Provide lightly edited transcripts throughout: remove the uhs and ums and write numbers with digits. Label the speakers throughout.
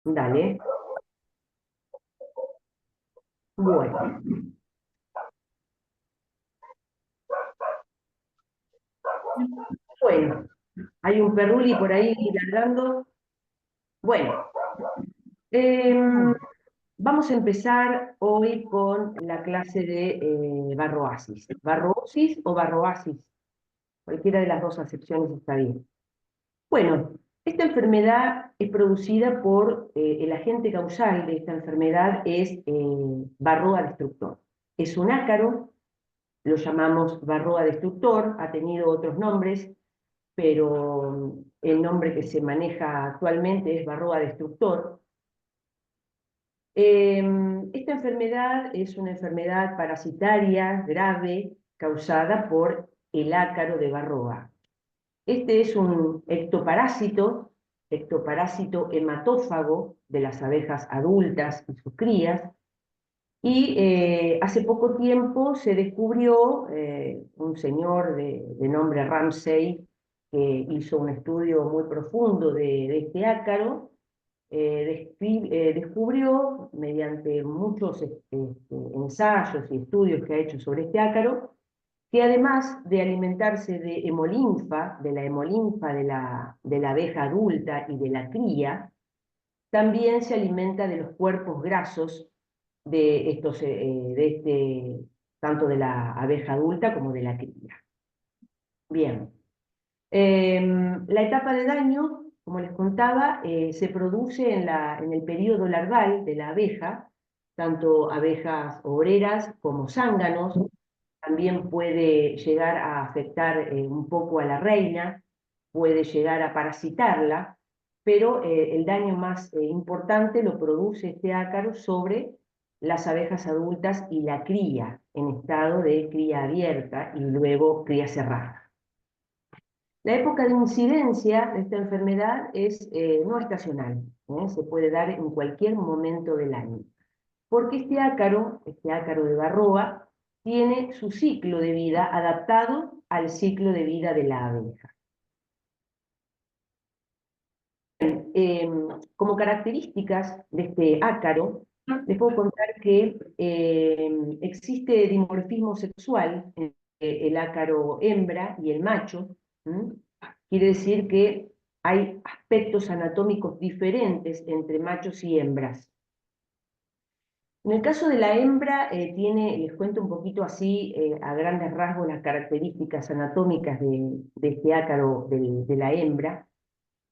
Speaker 1: Dale. Bueno, bueno. Hay un perruli por ahí ladrando. Bueno, em, vamos a empezar hoy con la clase de barroasis. Barroosis o barroasis. Cualquiera de las dos acepciones está bien. Bueno, esta enfermedad es producida por el agente causal de esta enfermedad es varroa destructor. Es un ácaro, lo llamamos varroa destructor, ha tenido otros nombres, pero el nombre que se maneja actualmente es varroa destructor. Esta enfermedad es una enfermedad parasitaria grave causada por el ácaro de varroa. Este es un ectoparásito hematófago de las abejas adultas y sus crías, y hace poco tiempo se descubrió un señor de nombre Ramsay, que hizo un estudio muy profundo de este ácaro, descubrió mediante muchos ensayos y estudios que ha hecho sobre este ácaro, que además de alimentarse de hemolinfa, de la hemolinfa de la abeja adulta y de la cría, también se alimenta de los cuerpos grasos de estos, tanto de la abeja adulta como de la cría. Bien. La etapa de daño, como les contaba, se produce en el periodo larval de la abeja, tanto abejas obreras como zánganos. También puede llegar a afectar un poco a la reina, puede llegar a parasitarla, pero el daño más importante lo produce este ácaro sobre las abejas adultas y la cría, en estado de cría abierta y luego cría cerrada. La época de incidencia de esta enfermedad es no estacional, se puede dar en cualquier momento del año, porque este ácaro de varroa, tiene su ciclo de vida adaptado al ciclo de vida de la abeja. Eh, Como características de este ácaro, les puedo contar que existe dimorfismo sexual entre el ácaro hembra y el macho. Quiere decir que hay aspectos anatómicos diferentes entre machos y hembras. En el caso de la hembra, les cuento un poquito así, a grandes rasgos, las características anatómicas de este ácaro de la hembra.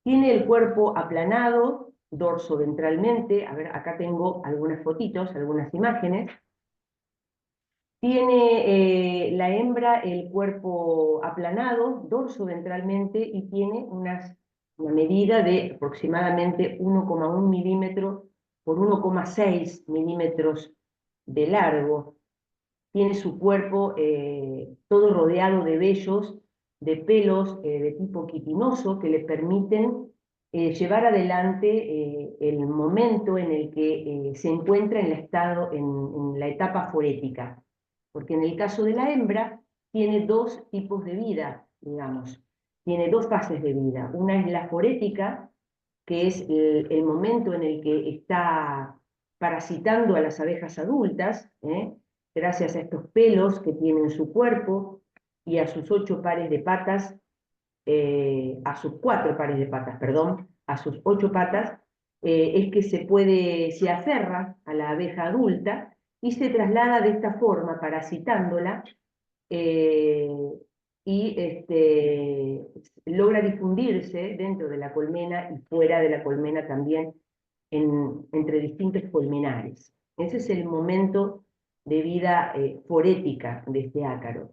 Speaker 1: Tiene el cuerpo aplanado, dorso ventralmente. A ver, acá tengo algunas fotitos, algunas imágenes. Tiene la hembra el cuerpo aplanado, dorso ventralmente, y tiene una medida de aproximadamente 1,1 milímetro por 1,6 milímetros de largo. Tiene su cuerpo todo rodeado de vellos, de pelos de tipo quitinoso que le permiten llevar adelante el momento en el que se encuentra en la etapa forética. Porque en el caso de la hembra tiene dos tipos de vida, digamos. Tiene dos fases de vida. Una es la forética, que es el momento en el que está parasitando a las abejas adultas, gracias a estos pelos que tiene en su cuerpo y a sus 8 pares de patas, a sus 4 pares de patas, perdón, a sus 8 patas, es que se aferra a la abeja adulta y se traslada de esta forma, parasitándola, eh, y logra difundirse dentro de la colmena y fuera de la colmena también, entre distintos colmenares. Ese es el momento de vida forética de este ácaro.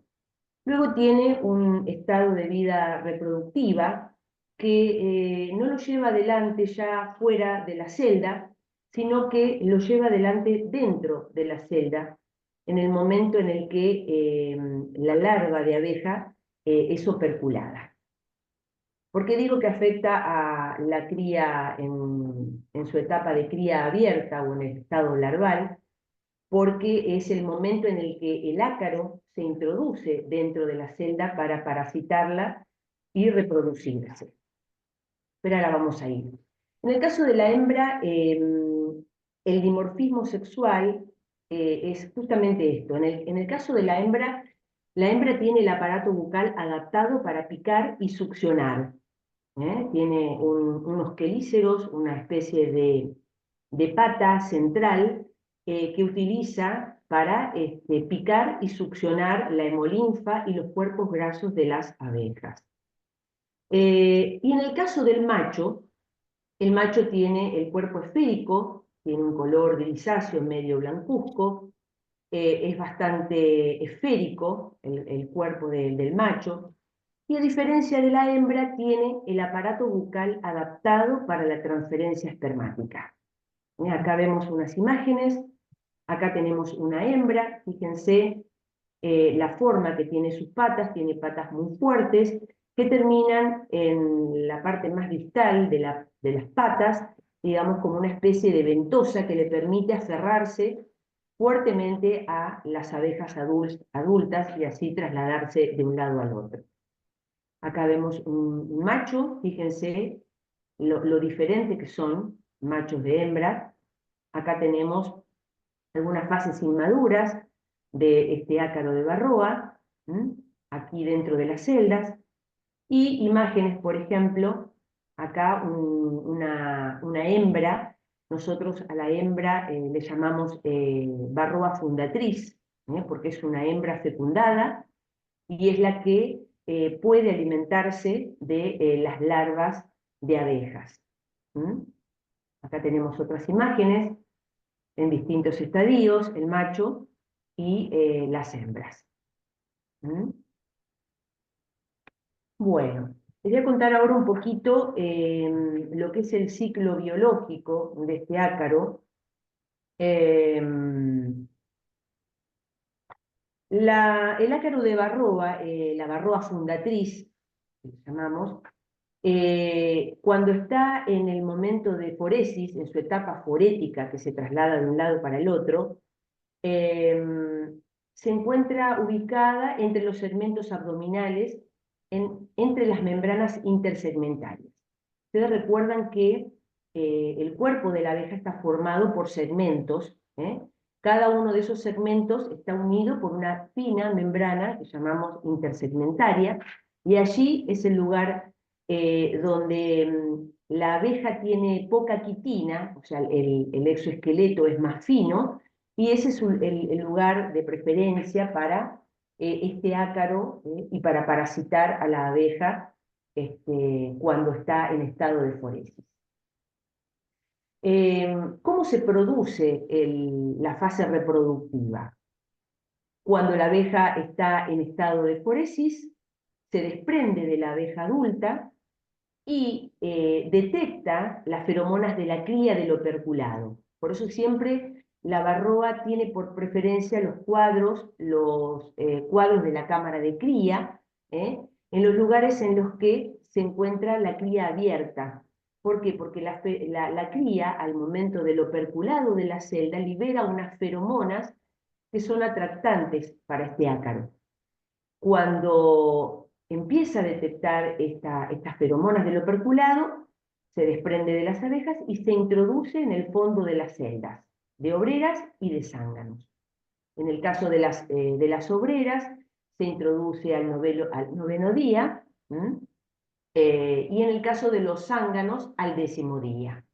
Speaker 1: Luego tiene un estado de vida reproductiva que no lo lleva adelante ya fuera de la celda, sino que lo lleva adelante dentro de la celda, en el momento en el que la larva de abeja es operculada. ¿Por qué digo que afecta a la cría en su etapa de cría abierta o en el estado larval? Porque es el momento en el que el ácaro se introduce dentro de la celda para parasitarla y reproducirse. Pero ahora vamos a ir. En el caso de la hembra, el dimorfismo sexual es justamente esto. En el caso de la hembra tiene el aparato bucal adaptado para picar y succionar. Tiene unos quelíceros, una especie de pata central que utiliza para picar y succionar la hemolinfa y los cuerpos grasos de las abejas. Y en el caso del macho, el macho tiene el cuerpo esférico, tiene un color grisáceo medio blancuzco, es bastante esférico el cuerpo del macho, y a diferencia de la hembra, tiene el aparato bucal adaptado para la transferencia espermática. Acá vemos unas imágenes, acá tenemos una hembra, fíjense la forma que tiene sus patas, tiene patas muy fuertes, que terminan en la parte más distal de las patas, digamos como una especie de ventosa que le permite aferrarse fuertemente a las abejas adultas y así trasladarse de un lado al otro. Acá vemos un macho, fíjense lo diferente que son machos de hembra. Acá tenemos algunas fases inmaduras de este ácaro de Varroa, aquí dentro de las celdas, y imágenes, por ejemplo, acá una hembra, nosotros a la hembra le llamamos Varroa fundatriz, porque es una hembra fecundada y es la que puede alimentarse de las larvas de abejas. Acá tenemos otras imágenes en distintos estadios, el macho y las hembras. Bueno, les voy a contar ahora un poquito lo que es el ciclo biológico de este ácaro. El ácaro de Varroa, la Varroa fundatriz, que le llamamos, cuando está en el momento de foresis, en su etapa forética, que se traslada de un lado para el otro, se encuentra ubicada entre los segmentos abdominales, entre las membranas intersegmentarias. Ustedes recuerdan que el cuerpo de la abeja está formado por segmentos, cada uno de esos segmentos está unido por una fina membrana que llamamos intersegmentaria, y allí es el lugar donde la abeja tiene poca quitina, o sea, el exoesqueleto es más fino, y ese es el lugar de preferencia para este ácaro y para parasitar a la abeja cuando está en estado de foresis. ¿Cómo se produce la fase reproductiva? Cuando la abeja está en estado de foresis, se desprende de la abeja adulta y detecta las feromonas de la cría del operculado. Por eso siempre la Varroa tiene por preferencia los cuadros de la cámara de cría, en los lugares en los que se encuentra la cría abierta. ¿Por qué? Porque la cría, al momento del operculado de la celda, libera unas feromonas que son atractantes para este ácaro. Cuando empieza a detectar estas feromonas del operculado, se desprende de las abejas y se introduce en el fondo de las celdas, de obreras y de zánganos. En el caso de las obreras, se introduce al noveno día, y en el caso de los zánganos, al 10º día.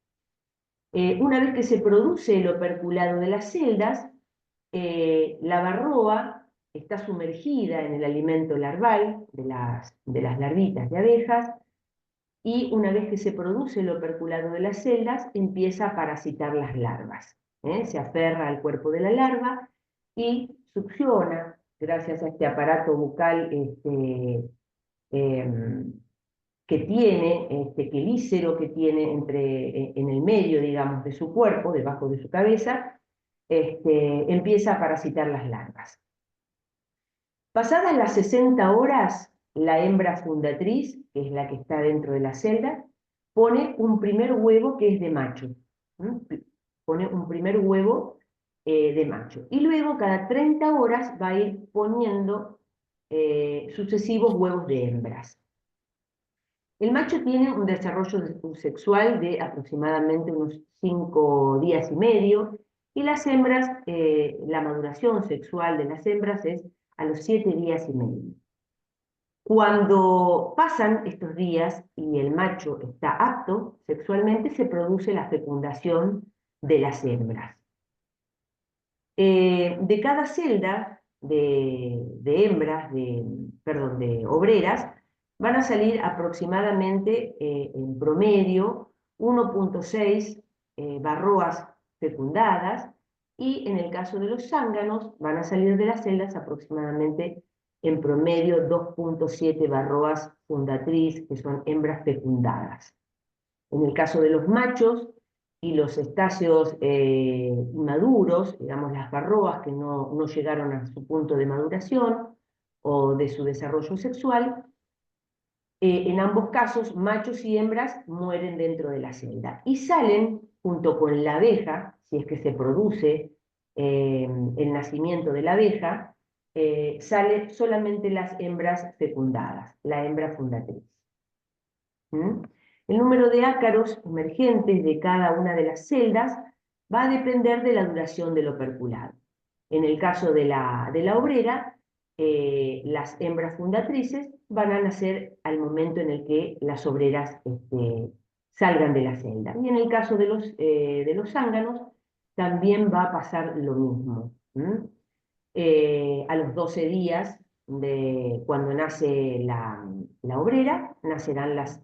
Speaker 1: Una vez que se produce el operculado de las celdas, la Varroa está sumergida en el alimento larval de las larvitas de abejas, y una vez que se produce el operculado de las celdas, empieza a parasitar las larvas. Se aferra al cuerpo de la larva y succiona, gracias a este aparato bucal que tiene, este quelícero que tiene en el medio, digamos, de su cuerpo, debajo de su cabeza, empieza a parasitar las larvas. Pasadas las 60 horas, la hembra fundatriz, que es la que está dentro de la celda, pone un primer huevo que es de macho. Pone un primer huevo de macho. Y luego, cada 30 horas, va a ir poniendo sucesivos huevos de hembras. El macho tiene un desarrollo sexual de aproximadamente unos 5 días y medio, y las hembras, la maduración sexual de las hembras es a los 7 días y medio. Cuando pasan estos días y el macho está apto sexualmente, se produce la fecundación de las hembras. De cada celda de hembras, perdón, de obreras, van a salir aproximadamente en promedio 1,6 barroas fecundadas, y en el caso de los zánganos van a salir de las celdas aproximadamente en promedio 2,7 barroas fundatriz, que son hembras fecundadas. En el caso de los machos y los estáceos inmaduros, digamos las barroas que no llegaron a su punto de maduración o de su desarrollo sexual, en ambos casos, machos y hembras mueren dentro de la celda y salen junto con la abeja, si es que se produce el nacimiento de la abeja, salen solamente las hembras fecundadas, la hembra fundatriz. ¿Mm? El número de ácaros emergentes de cada una de las celdas va a depender de la duración del operculado. En el caso de la obrera, las hembras fundatrices van a nacer al momento en el que las obreras salgan de la celda. Y en el caso de los zánganos, también va a pasar lo mismo. A los 12 días de cuando nace la obrera, nacerán las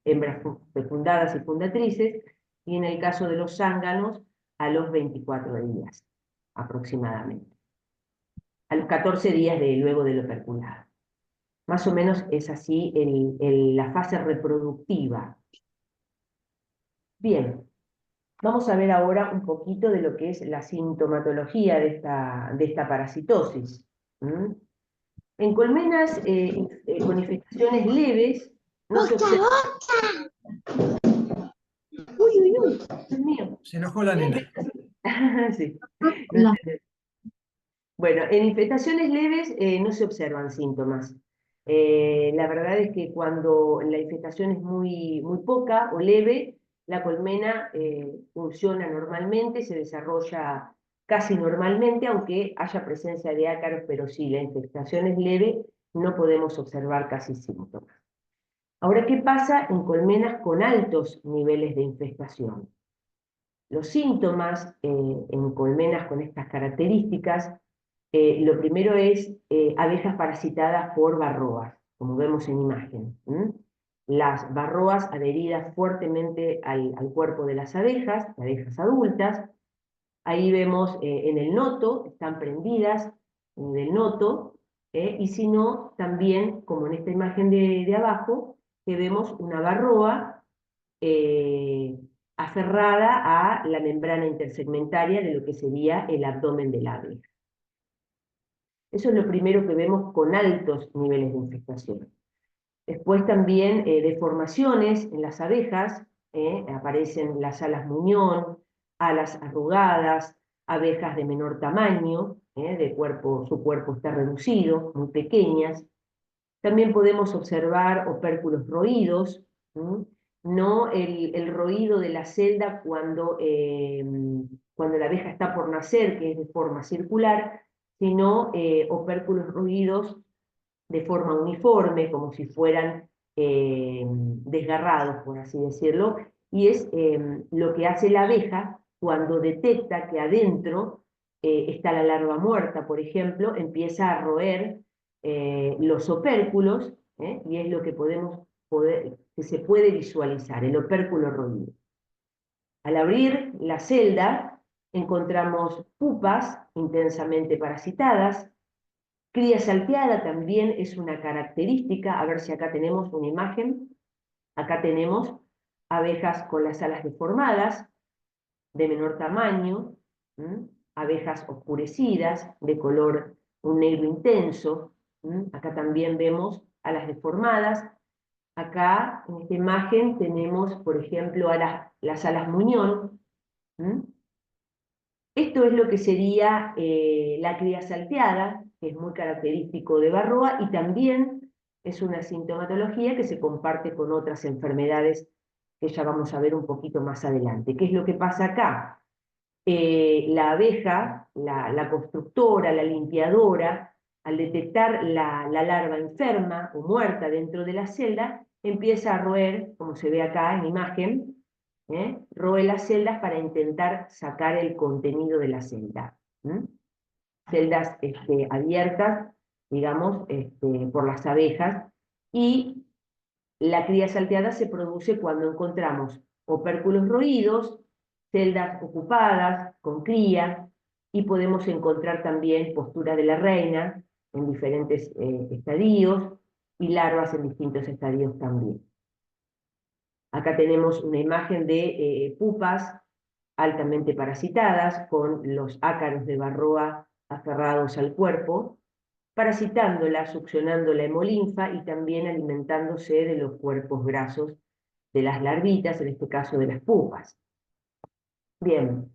Speaker 1: hembras fecundadas y fundatrices, y en el caso de los zánganos, a los 24 días aproximadamente, a los 14 días luego del operculado. Más o menos es así la fase reproductiva. Bien, vamos a ver ahora un poquito de lo que es la sintomatología de esta parasitosis. En colmenas con infestaciones leves, no se observa... Uy, uy, uy, Dios mío.
Speaker 2: Se enojó la nena.
Speaker 1: Sí. Bueno, en infestaciones leves no se observan síntomas. La verdad es que cuando la infestación es muy poca o leve, la colmena funciona normalmente, se desarrolla casi normalmente, aunque haya presencia de ácaros, pero si la infestación es leve, no podemos observar casi síntomas. Ahora, ¿qué pasa en colmenas con altos niveles de infestación? Los síntomas en colmenas con estas características, lo primero es abejas parasitadas por barroas, como vemos en imagen. Las barroas adheridas fuertemente al cuerpo de las abejas adultas. Ahí vemos en el noto, están prendidas en el noto, y si no, también, como en esta imagen de abajo, que vemos una barroa eh, aferrada a la membrana intersegmentaria de lo que sería el abdomen del abeja. Eso es lo primero que vemos con altos niveles de infestación. Después también deformaciones en las abejas, aparecen las alas muñón, alas arrugadas, abejas de menor tamaño, su cuerpo está reducido, muy pequeñas. También podemos observar opérculos roídos, no el roído de la celda cuando la abeja está por nacer, que es de forma circular, sino opérculos roídos de forma uniforme, como si fueran desgarrados, por así decirlo, y es lo que hace la abeja cuando detecta que adentro está la larva muerta, por ejemplo, empieza a roer los opérculos, y es lo que que se puede visualizar, el opérculo roído. Al abrir la celda, encontramos pupas intensamente parasitadas. Cría salteada también es una característica. A ver si acá tenemos una imagen. Acá tenemos abejas con las alas deformadas, de menor tamaño, abejas oscurecidas, de color un negro intenso. Acá también vemos alas deformadas. Acá, en esta imagen, tenemos, por ejemplo, las alas muñón. Esto es lo que sería la cría salteada, que es muy característico de barroa, y también Es una sintomatología que se comparte con otras enfermedades que ya vamos a ver un poquito más adelante. ¿Qué es lo que pasa acá? La abeja, la constructora, la limpiadora, al detectar la larva enferma o muerta dentro de la celda, empieza a roer, como se ve acá en la imagen, roe las celdas para intentar sacar el contenido de la celda. Celdas abiertas, digamos, por las abejas, y la cría salteada se produce cuando encontramos opérculos roídos, celdas ocupadas con cría, y podemos encontrar también postura de la reina en diferentes estadios y larvas en distintos estadios también. Acá tenemos una imagen de pupas altamente parasitadas con los ácaros de Varroa aferrados al cuerpo, parasitándola, succionando la hemolinfa y también alimentándose de los cuerpos grasos de las larvitas, en este caso de las pupas. Bien.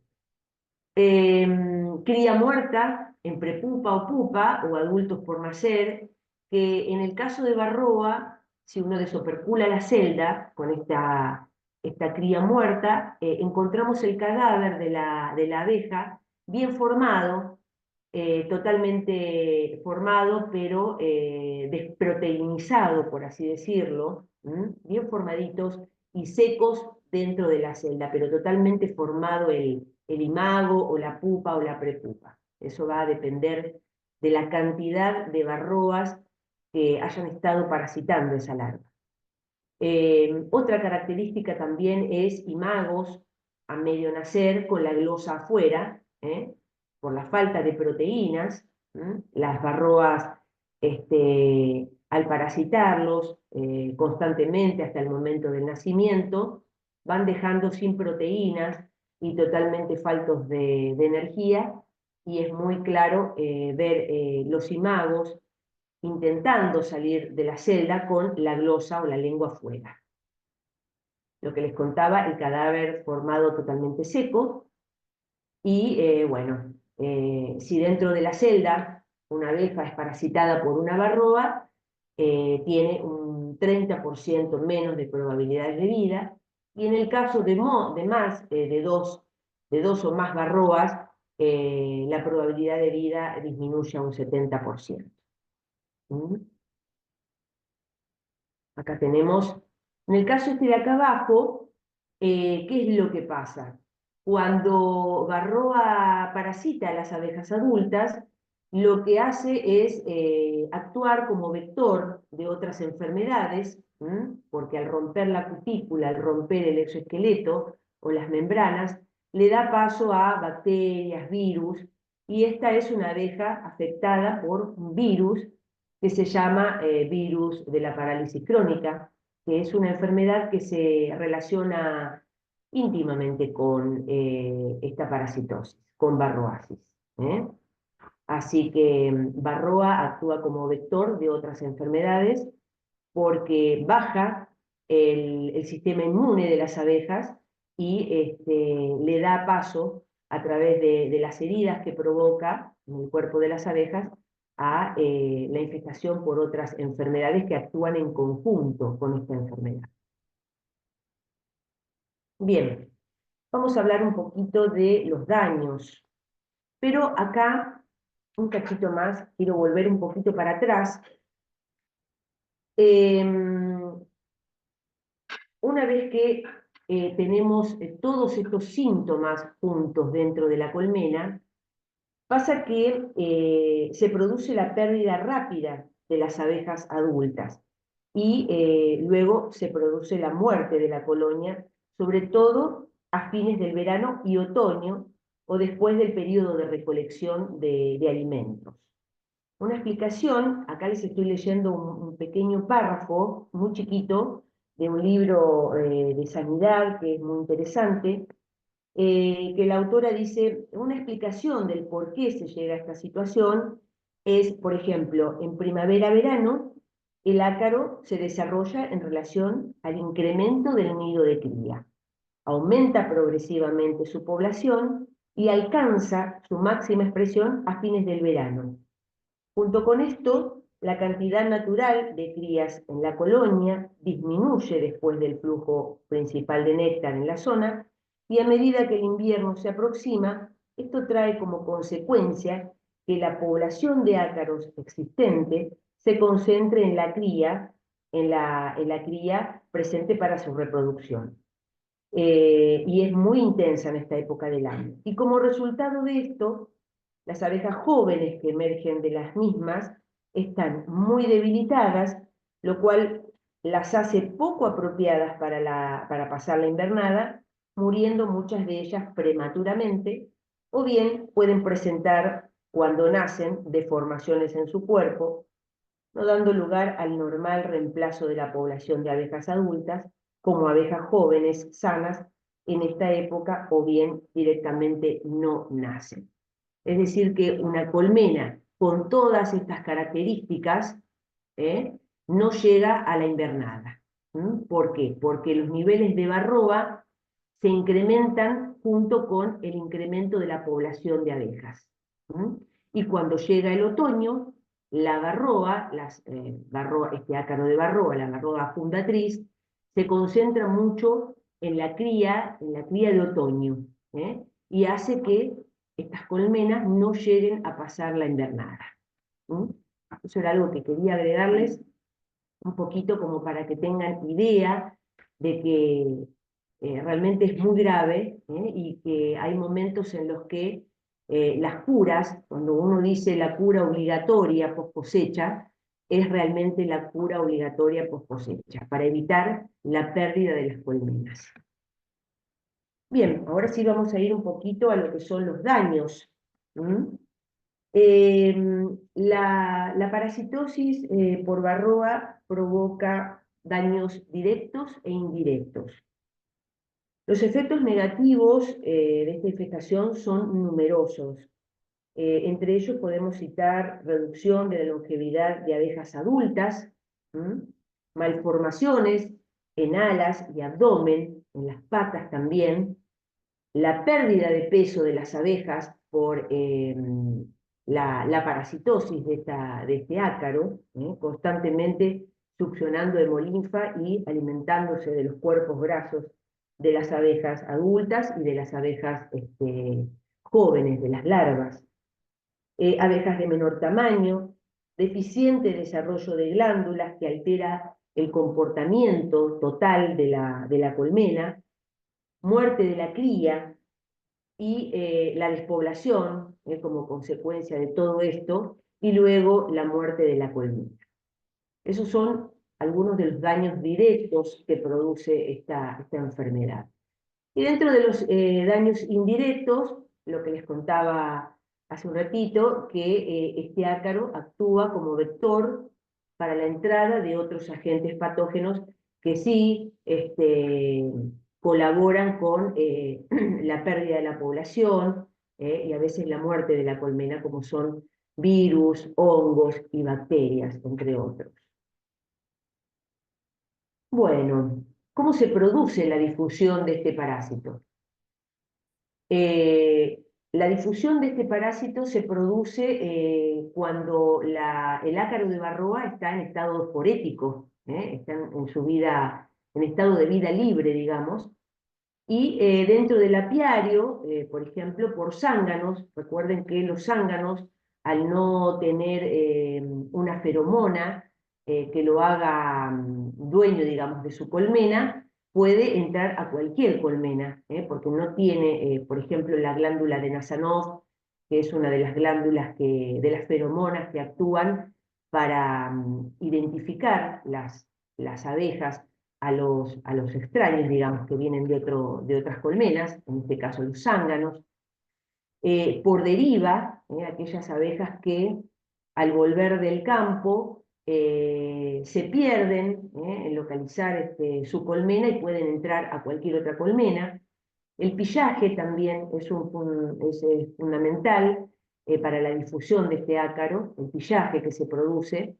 Speaker 1: Cría muerta en prepupa o pupa o adultos por nacer, que en el caso de Varroa, si uno desopercula la celda con esta cría muerta, encontramos el cadáver de la abeja bien formado, totalmente formado, pero desproteinizado, por así decirlo, bien formaditos y secos dentro de la celda, pero totalmente formado el imago o la pupa o la prepupa. Eso va a depender de la cantidad de varroas que hayan estado parasitando esa larva. Otra característica también es imagos a medio nacer con la glosa afuera, por la falta de proteínas. Las varroas, al parasitarlos constantemente hasta el momento del nacimiento, van dejando sin proteínas y totalmente faltos de energía, y es muy claro ver los imagos intentando salir de la celda con la glosa o la lengua afuera. Lo que les contaba, el cadáver formado totalmente seco, y bueno, si dentro de la celda una abeja es parasitada por una varroa, tiene un 30% menos de probabilidades de vida, y en el caso de más de dos o más varroas, la probabilidad de vida disminuye a un 70%. ¿Mm? Acá tenemos, en el caso de acá abajo, ¿qué es lo que pasa? Cuando Varroa parasita a las abejas adultas, lo que hace es actuar como vector de otras enfermedades, porque al romper la cutícula, al romper el exoesqueleto o las membranas, le da paso a bacterias, virus, y esta es una abeja afectada por un virus que se llama virus de la parálisis crónica, que es una enfermedad que se relaciona íntimamente con esta parasitosis, con varroasis. Así que Varroa actúa como vector de otras enfermedades porque baja el sistema inmune de las abejas y le da paso a través de las heridas que provoca en el cuerpo de las abejas a la infestación por otras enfermedades que actúan en conjunto con esta enfermedad. Bien, vamos a hablar un poquito de los daños, pero acá, un cachito más, quiero volver un poquito para atrás. Una vez que tenemos todos estos síntomas juntos dentro de la colmena, pasa que se produce la pérdida rápida de las abejas adultas y luego se produce la muerte de la colonia, sobre todo a fines del verano y otoño o después del periodo de recolección de alimentos. Una explicación, acá les estoy leyendo un pequeño párrafo muy chiquito de un libro de sanidad que es muy interesante, que la autora dice, una explicación del por qué se llega a esta situación es, por ejemplo, en primavera-verano, el ácaro se desarrolla en relación al incremento del nido de cría. Aumenta progresivamente su población y alcanza su máxima expresión a fines del verano. Junto con esto, La cantidad natural de crías en la colonia disminuye después del flujo principal de néctar en la zona, y a medida que el invierno se aproxima, esto trae como consecuencia que la población de ácaros existente se concentre en la cría, en la cría presente para su reproducción. Y es muy intensa en esta época del año. Y como resultado de esto, las abejas jóvenes que emergen de las mismas están muy debilitadas, lo cual las hace poco apropiadas para pasar la invernada, muriendo muchas de ellas prematuramente, o bien pueden presentar, cuando nacen, deformaciones en su cuerpo, no dando lugar al normal reemplazo de la población de abejas adultas como abejas jóvenes sanas en esta época, o bien directamente no nacen. Es decir, que una colmena con todas estas características no llega a la invernada. ¿Por qué? Porque los niveles de varroa se incrementan junto con el incremento de la población de abejas. Y cuando llega el otoño, la varroa, este ácaro de varroa, la varroa fundatriz, se concentra mucho en la cría de otoño, y hace que estas colmenas no lleguen a pasar la invernada. Eso era algo que quería agregarles un poquito como para que tengan idea de que realmente es muy grave, y que hay momentos en los que las curas, cuando uno dice la cura obligatoria post cosecha, es realmente la cura obligatoria post cosecha, para evitar la pérdida de las colmenas. Bien, ahora sí vamos a ir un poquito a lo que son los daños. La parasitosis por varroa provoca daños directos e indirectos. Los efectos negativos de esta infestación son numerosos. Entre ellos podemos citar reducción de la longevidad de abejas adultas, malformaciones en alas y abdomen, en las patas también, la pérdida de peso de las abejas por la parasitosis de este ácaro, constantemente succionando hemolinfa y alimentándose de los cuerpos grasos de las abejas adultas y de las abejas jóvenes, de las larvas. Abejas de menor tamaño, deficiente desarrollo de glándulas que altera el comportamiento total de la colmena, muerte de la cría, y la despoblación como consecuencia de todo esto, y luego la muerte de la colmena. Esos son algunos de los daños directos que produce esta enfermedad. Y dentro de los daños indirectos, lo que les contaba hace un ratito, que este ácaro actúa como vector para la entrada de otros agentes patógenos que sí colaboran con la pérdida de la población y a veces la muerte de la colmena, como son virus, hongos y bacterias, entre otros. Bueno, ¿cómo se produce la difusión de este parásito? La difusión de este parásito se produce cuando el ácaro de varroa está en estado forético, está en estado de vida libre, digamos, y dentro del apiario, por ejemplo, por zánganos. Recuerden que los zánganos, al no tener una feromona que lo haga dueño, digamos, de su colmena, puede entrar a cualquier colmena, porque no tiene, por ejemplo, la glándula de Nassanov, que es una de las glándulas de las feromonas que actúan para identificar las abejas a los extraños, digamos, que vienen de otras colmenas, en este caso los zánganos. Por deriva, aquellas abejas que al volver del campo se pierden en localizar su colmena y pueden entrar a cualquier otra colmena. El pillaje también es fundamental para la difusión de este ácaro, el pillaje que se produce.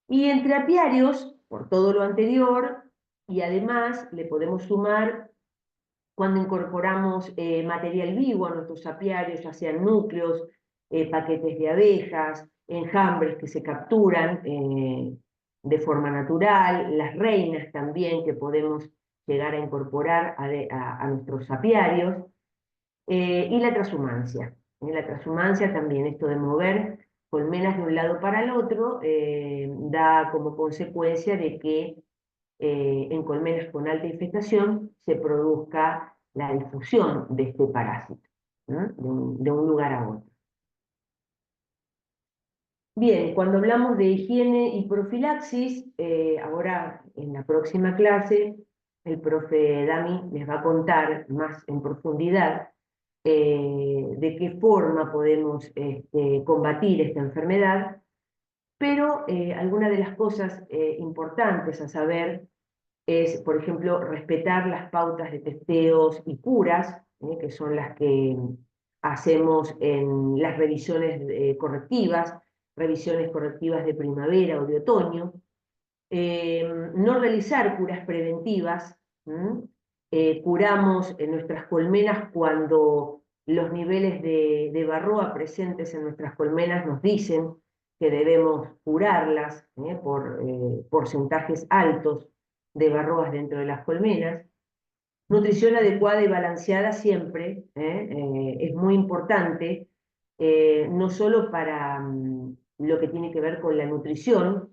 Speaker 1: Y entre apiarios, por todo lo anterior, y además le podemos sumar cuando incorporamos material vivo a nuestros apiarios, ya sean núcleos, paquetes de abejas, enjambres que se capturan de forma natural, las reinas también que podemos llegar a incorporar a nuestros apiarios, y la transhumancia. La transhumancia también, esto de mover colmenas de un lado para el otro, da como consecuencia de que en colmenas con alta infestación se produzca la difusión de este parásito, ¿no? De un lugar a otro. Bien, cuando hablamos de higiene y profilaxis, ahora en la próxima clase, el profe Dami les va a contar más en profundidad de qué forma podemos combatir esta enfermedad, pero algunas de las cosas importantes a saber es, por ejemplo, respetar las pautas de testeos y curas, que son las que hacemos en las revisiones correctivas de primavera o de otoño. No realizar curas preventivas. Curamos en nuestras colmenas cuando los niveles de varroa presentes en nuestras colmenas nos dicen que debemos curarlas por porcentajes altos de varroas dentro de las colmenas. Nutrición adecuada y balanceada siempre es muy importante, no solo para lo que tiene que ver con la nutrición,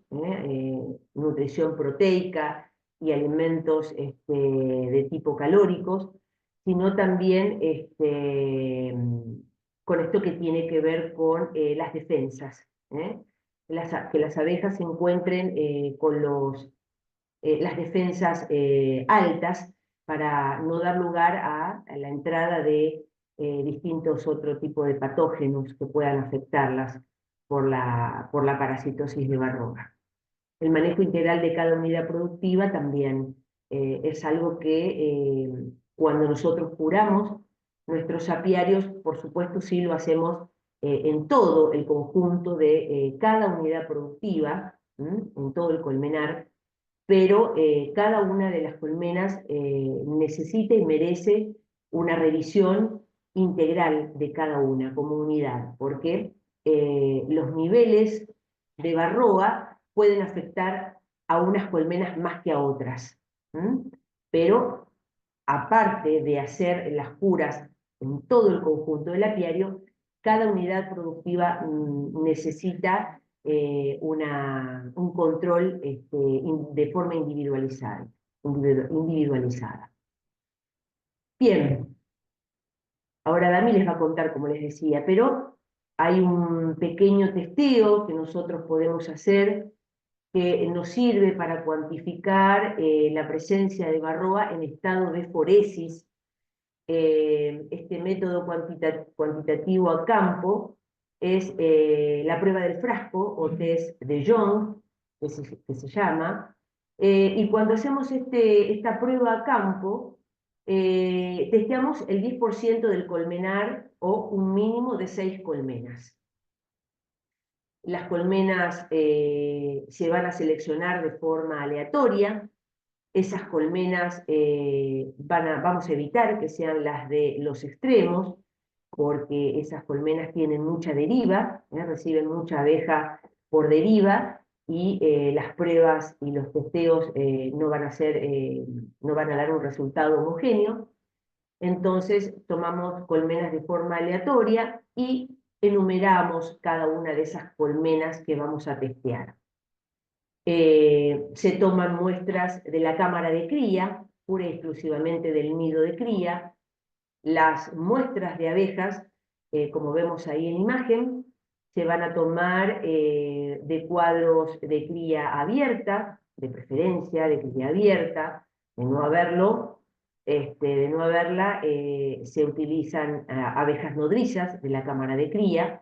Speaker 1: nutrición proteica y alimentos de tipo calóricos, sino también con esto que tiene que ver con las defensas. Que las abejas se encuentren con las defensas altas para no dar lugar a la entrada de distintos otro tipo de patógenos que puedan afectarlas por la parasitosis de Varroa. El manejo integral de cada unidad productiva también es algo que cuando nosotros curamos nuestros apiarios, por supuesto sí lo hacemos en todo el conjunto de cada unidad productiva, en todo el colmenar, pero cada una de las colmenas necesita y merece una revisión integral de cada una como unidad, porque los niveles de varroa pueden afectar a unas colmenas más que a otras. Pero aparte de hacer las curas en todo el conjunto del apiario, cada unidad productiva necesita un control de forma individualizada. Bien, ahora Dami les va a contar, como les decía, pero hay un pequeño testeo que nosotros podemos hacer que nos sirve para cuantificar la presencia de varroa en estado de foresis. Este método cuantitativo a campo es la prueba del frasco o test de Young, que se llama, y cuando hacemos esta prueba a campo, testeamos el 10% del colmenar o un mínimo de 6 colmenas. Las colmenas se van a seleccionar de forma aleatoria. Esas colmenas vamos a evitar que sean las de los extremos, porque esas colmenas tienen mucha deriva, reciben mucha abeja por deriva, y las pruebas y los testeos no van a dar un resultado homogéneo. Entonces tomamos colmenas de forma aleatoria y enumeramos cada una de esas colmenas que vamos a testear. Se toman muestras de la cámara de cría, pura y exclusivamente del nido de cría. Las muestras de abejas, como vemos ahí en imagen, se van a tomar de cuadros de cría abierta, de preferencia de cría abierta. De no haberlo, de no haberla, se utilizan abejas nodrizas de la cámara de cría,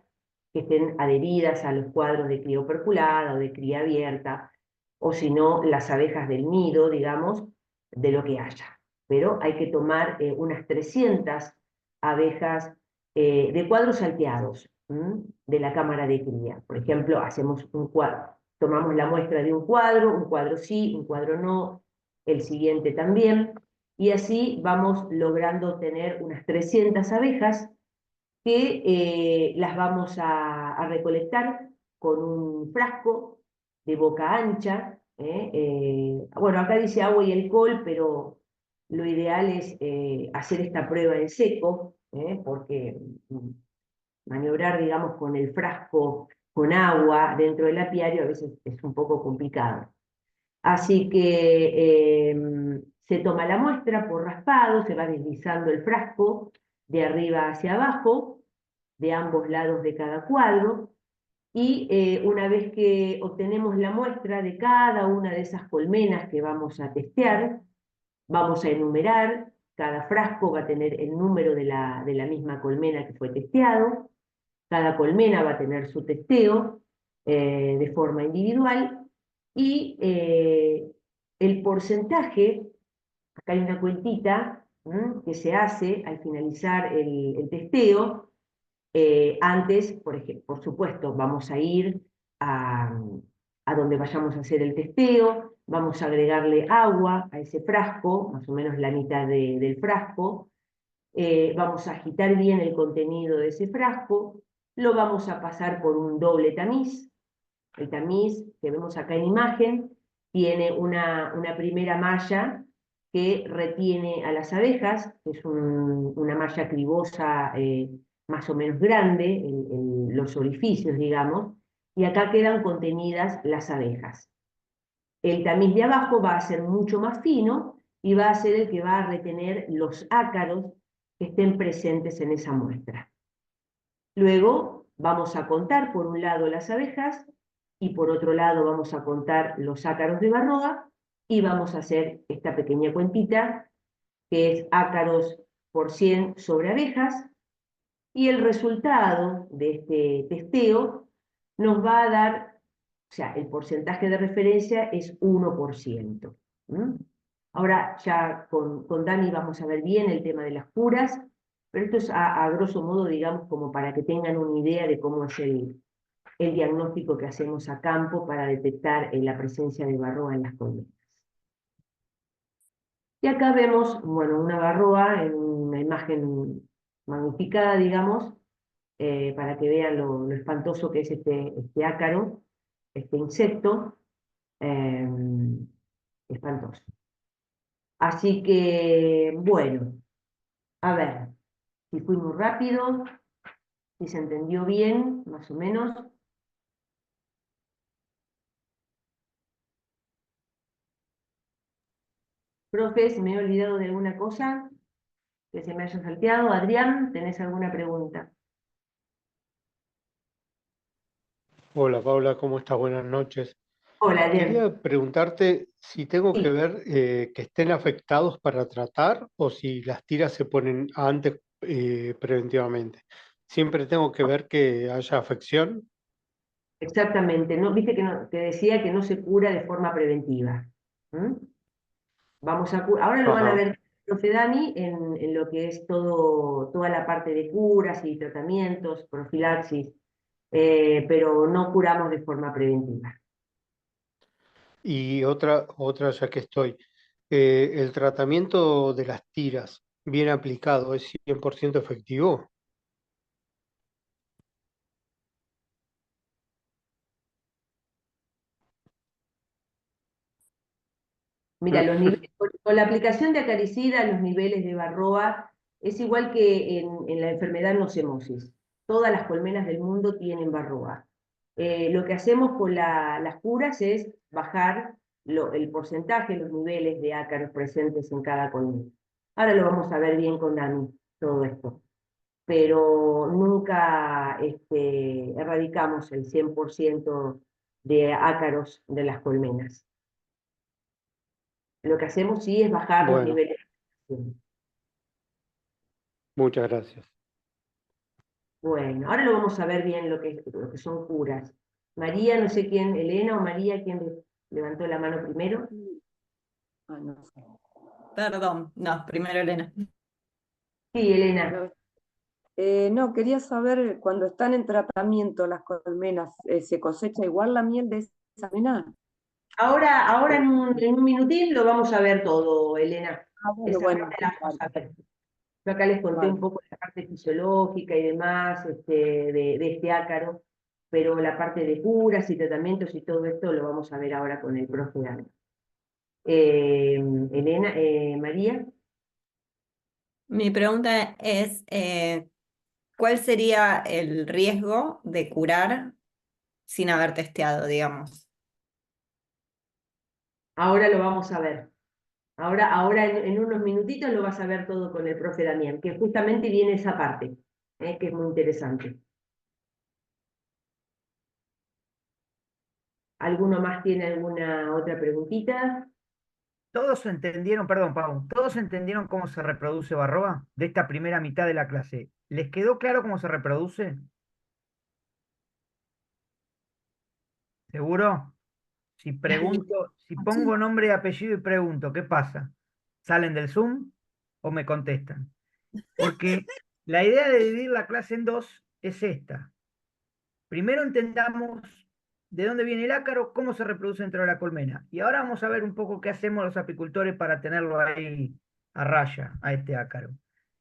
Speaker 1: que estén adheridas a los cuadros de cría operculada o de cría abierta, o si no, las abejas del nido, digamos, de lo que haya. Pero hay que tomar unas 300 abejas de cuadros salteados de la cámara de cría. Por ejemplo, hacemos un cuadro, tomamos la muestra de un cuadro sí, un cuadro no, el siguiente también, y así vamos logrando tener unas 300 abejas que las vamos a recolectar con un frasco de boca ancha. Bueno, acá dice agua y alcohol, pero lo ideal es hacer esta prueba en seco, porque maniobrar, digamos, con el frasco con agua dentro del apiario a veces es un poco complicado. Así que se toma la muestra por raspado, se va deslizando el frasco de arriba hacia abajo, de ambos lados de cada cuadro, y una vez que obtenemos la muestra de cada una de esas colmenas que vamos a testear, vamos a enumerar, cada frasco va a tener el número de la misma colmena que fue testeado, cada colmena va a tener su testeo de forma individual, y el porcentaje, acá hay una cuentita que se hace al finalizar el testeo. Antes, por supuesto, vamos a ir a donde vayamos a hacer el testeo, vamos a agregarle agua a ese frasco, más o menos la mitad del frasco. Vamos a agitar bien el contenido de ese frasco, lo vamos a pasar por un doble tamiz. El tamiz que vemos acá en imagen tiene una primera malla que retiene a las abejas, que es una malla cribosa más o menos grande, en los orificios, digamos, y acá quedan contenidas las abejas. El tamiz de abajo va a ser mucho más fino y va a ser el que va a retener los ácaros que estén presentes en esa muestra. Luego vamos a contar por un lado las abejas y por otro lado vamos a contar los ácaros de Varroa y vamos a hacer esta pequeña cuentita que es ácaros por 100 sobre abejas, y el resultado de este testeo nos va a dar, o sea, el porcentaje de referencia es 1%. Ahora ya con Dani vamos a ver bien el tema de las curas, pero esto es a grosso modo, digamos, como para que tengan una idea de cómo es el diagnóstico que hacemos a campo para detectar la presencia de varroa en las colmenas. Y acá vemos, bueno, una varroa en una imagen magnificada, digamos, para que vean lo espantoso que es este ácaro, este insecto, eh, espantoso. Así que, bueno, a ver, si fui muy rápido, si se entendió bien, más o menos. Profe, si me he olvidado de alguna cosa que se me haya salteado. Adrián, ¿tenés alguna pregunta?
Speaker 2: Hola Paula, ¿cómo estás? Buenas noches.
Speaker 1: Hola, Adrián.
Speaker 2: Quería preguntarte si tengo que
Speaker 1: Sí,
Speaker 2: ver que estén afectados para tratar o si las tiras se ponen antes preventivamente. Siempre tengo que ver que haya afección.
Speaker 1: exactamente. ¿No? Viste que, que decía que no se cura de forma preventiva. ¿Mm? Ahora lo van a
Speaker 2: Ajá.
Speaker 1: ver, profe Dani, en lo que es toda la parte de curas y tratamientos, profilaxis, pero no curamos de forma preventiva.
Speaker 2: Y otra ya que estoy. ¿El tratamiento de las tiras bien aplicado es 100% efectivo?
Speaker 1: Mira, los niveles, con la aplicación de acaricida, los niveles de Varroa es igual que en la enfermedad nocemosis. Todas las colmenas del mundo tienen Varroa. Lo que hacemos con las curas es bajar el porcentaje, los niveles de ácaros presentes en cada colmena. Ahora lo vamos a ver bien con Dani, todo esto. Pero nunca erradicamos el 100% de ácaros de las colmenas. Lo que hacemos sí es bajar los
Speaker 2: Bueno,
Speaker 1: niveles de acción.
Speaker 2: muchas gracias.
Speaker 1: Bueno, ahora lo vamos a ver bien lo que son curas. María, no sé quién, Elena o María, quién levantó la mano primero.
Speaker 3: Ah, no sé. Perdón, no, primero Elena.
Speaker 1: Sí, Elena.
Speaker 4: No, no, quería saber, cuando están en tratamiento las colmenas, ¿se cosecha igual la miel de esa colmena?
Speaker 1: Ahora
Speaker 4: O-
Speaker 1: en un minutín lo vamos a ver todo, Elena.
Speaker 4: bueno,
Speaker 1: Esa
Speaker 4: bueno,
Speaker 1: parte la vamos
Speaker 4: vale,
Speaker 1: a ver. Yo acá les conté
Speaker 4: vale.
Speaker 1: un poco la parte fisiológica y demás de este ácaro, pero la parte de curas y tratamientos y todo esto lo vamos a ver ahora con el profe Dani. Elena, María.
Speaker 3: Mi pregunta es, ¿cuál sería el riesgo de curar sin haber testeado, digamos?
Speaker 1: Ahora lo vamos a ver. Ahora en unos minutitos lo vas a ver todo con el profe Damián, que justamente viene esa parte, que es muy interesante. ¿Alguno más tiene alguna otra preguntita?
Speaker 5: Todos entendieron, perdón, Pau, todos entendieron cómo se reproduce Barroa de esta primera mitad de la clase. ¿Les quedó claro cómo se reproduce? ¿Seguro? Si pregunto, si pongo nombre y apellido y pregunto, ¿qué pasa? ¿Salen del Zoom o me contestan? Porque la idea de dividir la clase en dos es esta. Primero entendamos de dónde viene el ácaro, cómo se reproduce dentro de la colmena. Y ahora vamos a ver un poco qué hacemos los apicultores para tenerlo ahí a raya, a este ácaro.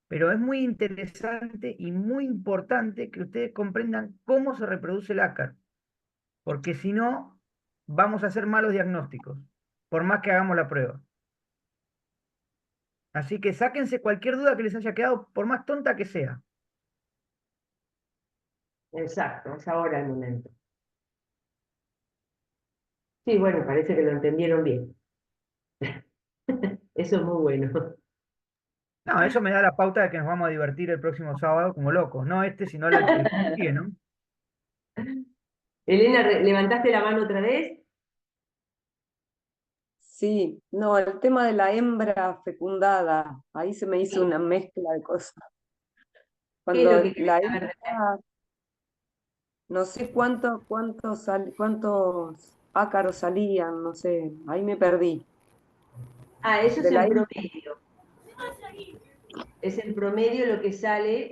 Speaker 5: Pero es muy interesante y muy importante que ustedes comprendan cómo se reproduce el ácaro, porque si no, vamos a hacer malos diagnósticos, por más que hagamos la prueba. Así que sáquense cualquier duda que les haya quedado, por más tonta que sea.
Speaker 1: Exacto, es ahora el momento. Sí, bueno, parece que lo entendieron bien. Eso es muy bueno.
Speaker 5: No, eso me da la pauta de que nos vamos a divertir el próximo sábado como locos. No este, sino el que sigue, ¿no?
Speaker 1: Elena, ¿levantaste la mano otra vez?
Speaker 4: Sí, no, el tema de la hembra fecundada, ahí se me hizo una mezcla de cosas.
Speaker 1: ¿Qué es lo
Speaker 4: Cuando
Speaker 1: que querés
Speaker 4: la
Speaker 1: saber de
Speaker 4: hembra, no sé cuántos ácaros salían, no sé, ahí me perdí.
Speaker 1: Eso es
Speaker 4: De la
Speaker 1: en
Speaker 4: hembra,
Speaker 1: promedio. Es en promedio lo que sale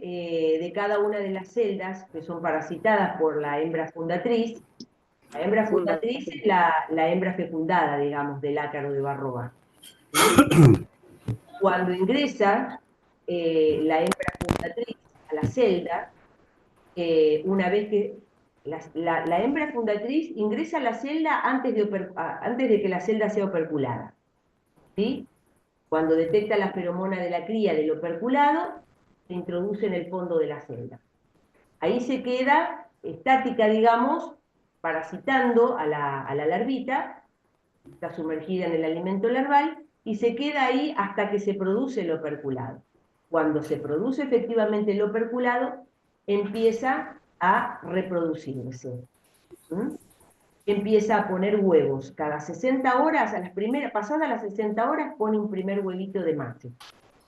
Speaker 1: de cada una de las celdas que son parasitadas por la hembra fundatriz. La hembra
Speaker 4: funda-
Speaker 1: fundatriz es la hembra fecundada, digamos, del ácaro de Barroa. Cuando ingresa la hembra fundatriz a la celda, una vez que la hembra fundatriz ingresa a la celda antes de que la celda sea operculada, ¿sí? Cuando detecta la feromona de la cría del operculado, se introduce en el fondo de la celda. Ahí se queda estática, digamos, parasitando a la larvita, está sumergida en el alimento larval, y se queda ahí hasta que se produce el operculado. Cuando se produce efectivamente el operculado, empieza a reproducirse. ¿Mm? Empieza a poner huevos. Cada 60 horas, pasadas las 60 horas, pone un primer huevito de macho.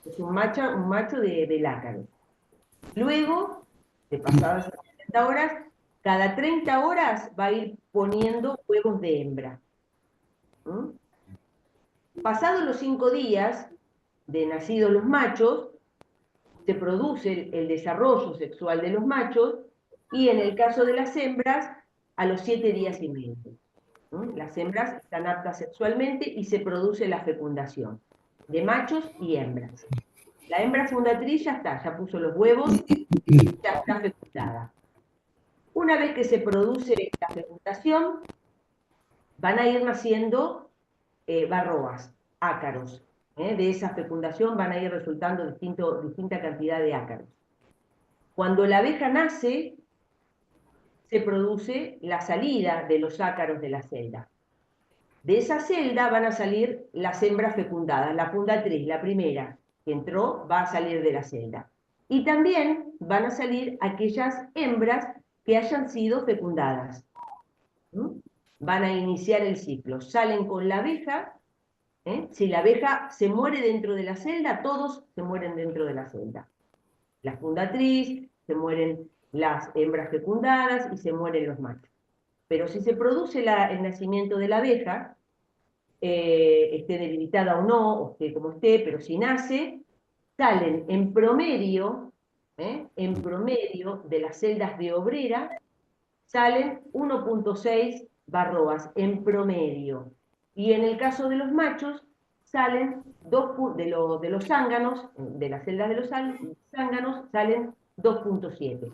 Speaker 1: Es un macho del ácaro. Luego, de pasadas las 60 horas, cada 30 horas va a ir poniendo huevos de hembra. ¿Mm? Pasados los 5 días de nacidos los machos, se produce el desarrollo sexual de los machos y en el caso de las hembras, a los 7 días y medio. Las hembras están aptas sexualmente y se produce la fecundación de machos y hembras. La hembra fundatriz ya está, ya puso los huevos, ya está fecundada. Una vez que se produce la fecundación, van a ir naciendo barroas, ácaros. De esa fecundación van a ir resultando distinta cantidad de ácaros. Cuando la abeja nace, se produce la salida de los ácaros de la celda. De esa celda van a salir las hembras fecundadas, la fundatriz, la primera que entró, va a salir de la celda. Y también van a salir aquellas hembras que hayan sido fecundadas. Van a iniciar el ciclo. Salen con la abeja. Si la abeja se muere dentro de la celda, todos se mueren dentro de la celda. La fundatriz, se mueren las hembras fecundadas y se mueren los machos. Pero si se produce el nacimiento de la abeja, esté debilitada o no, o esté como esté, pero si nace, salen en promedio de las celdas de obrera, salen 1,6 barroas en promedio. Y en el caso de los machos, salen de los zánganos, de las celdas de los zánganos, salen 2,7.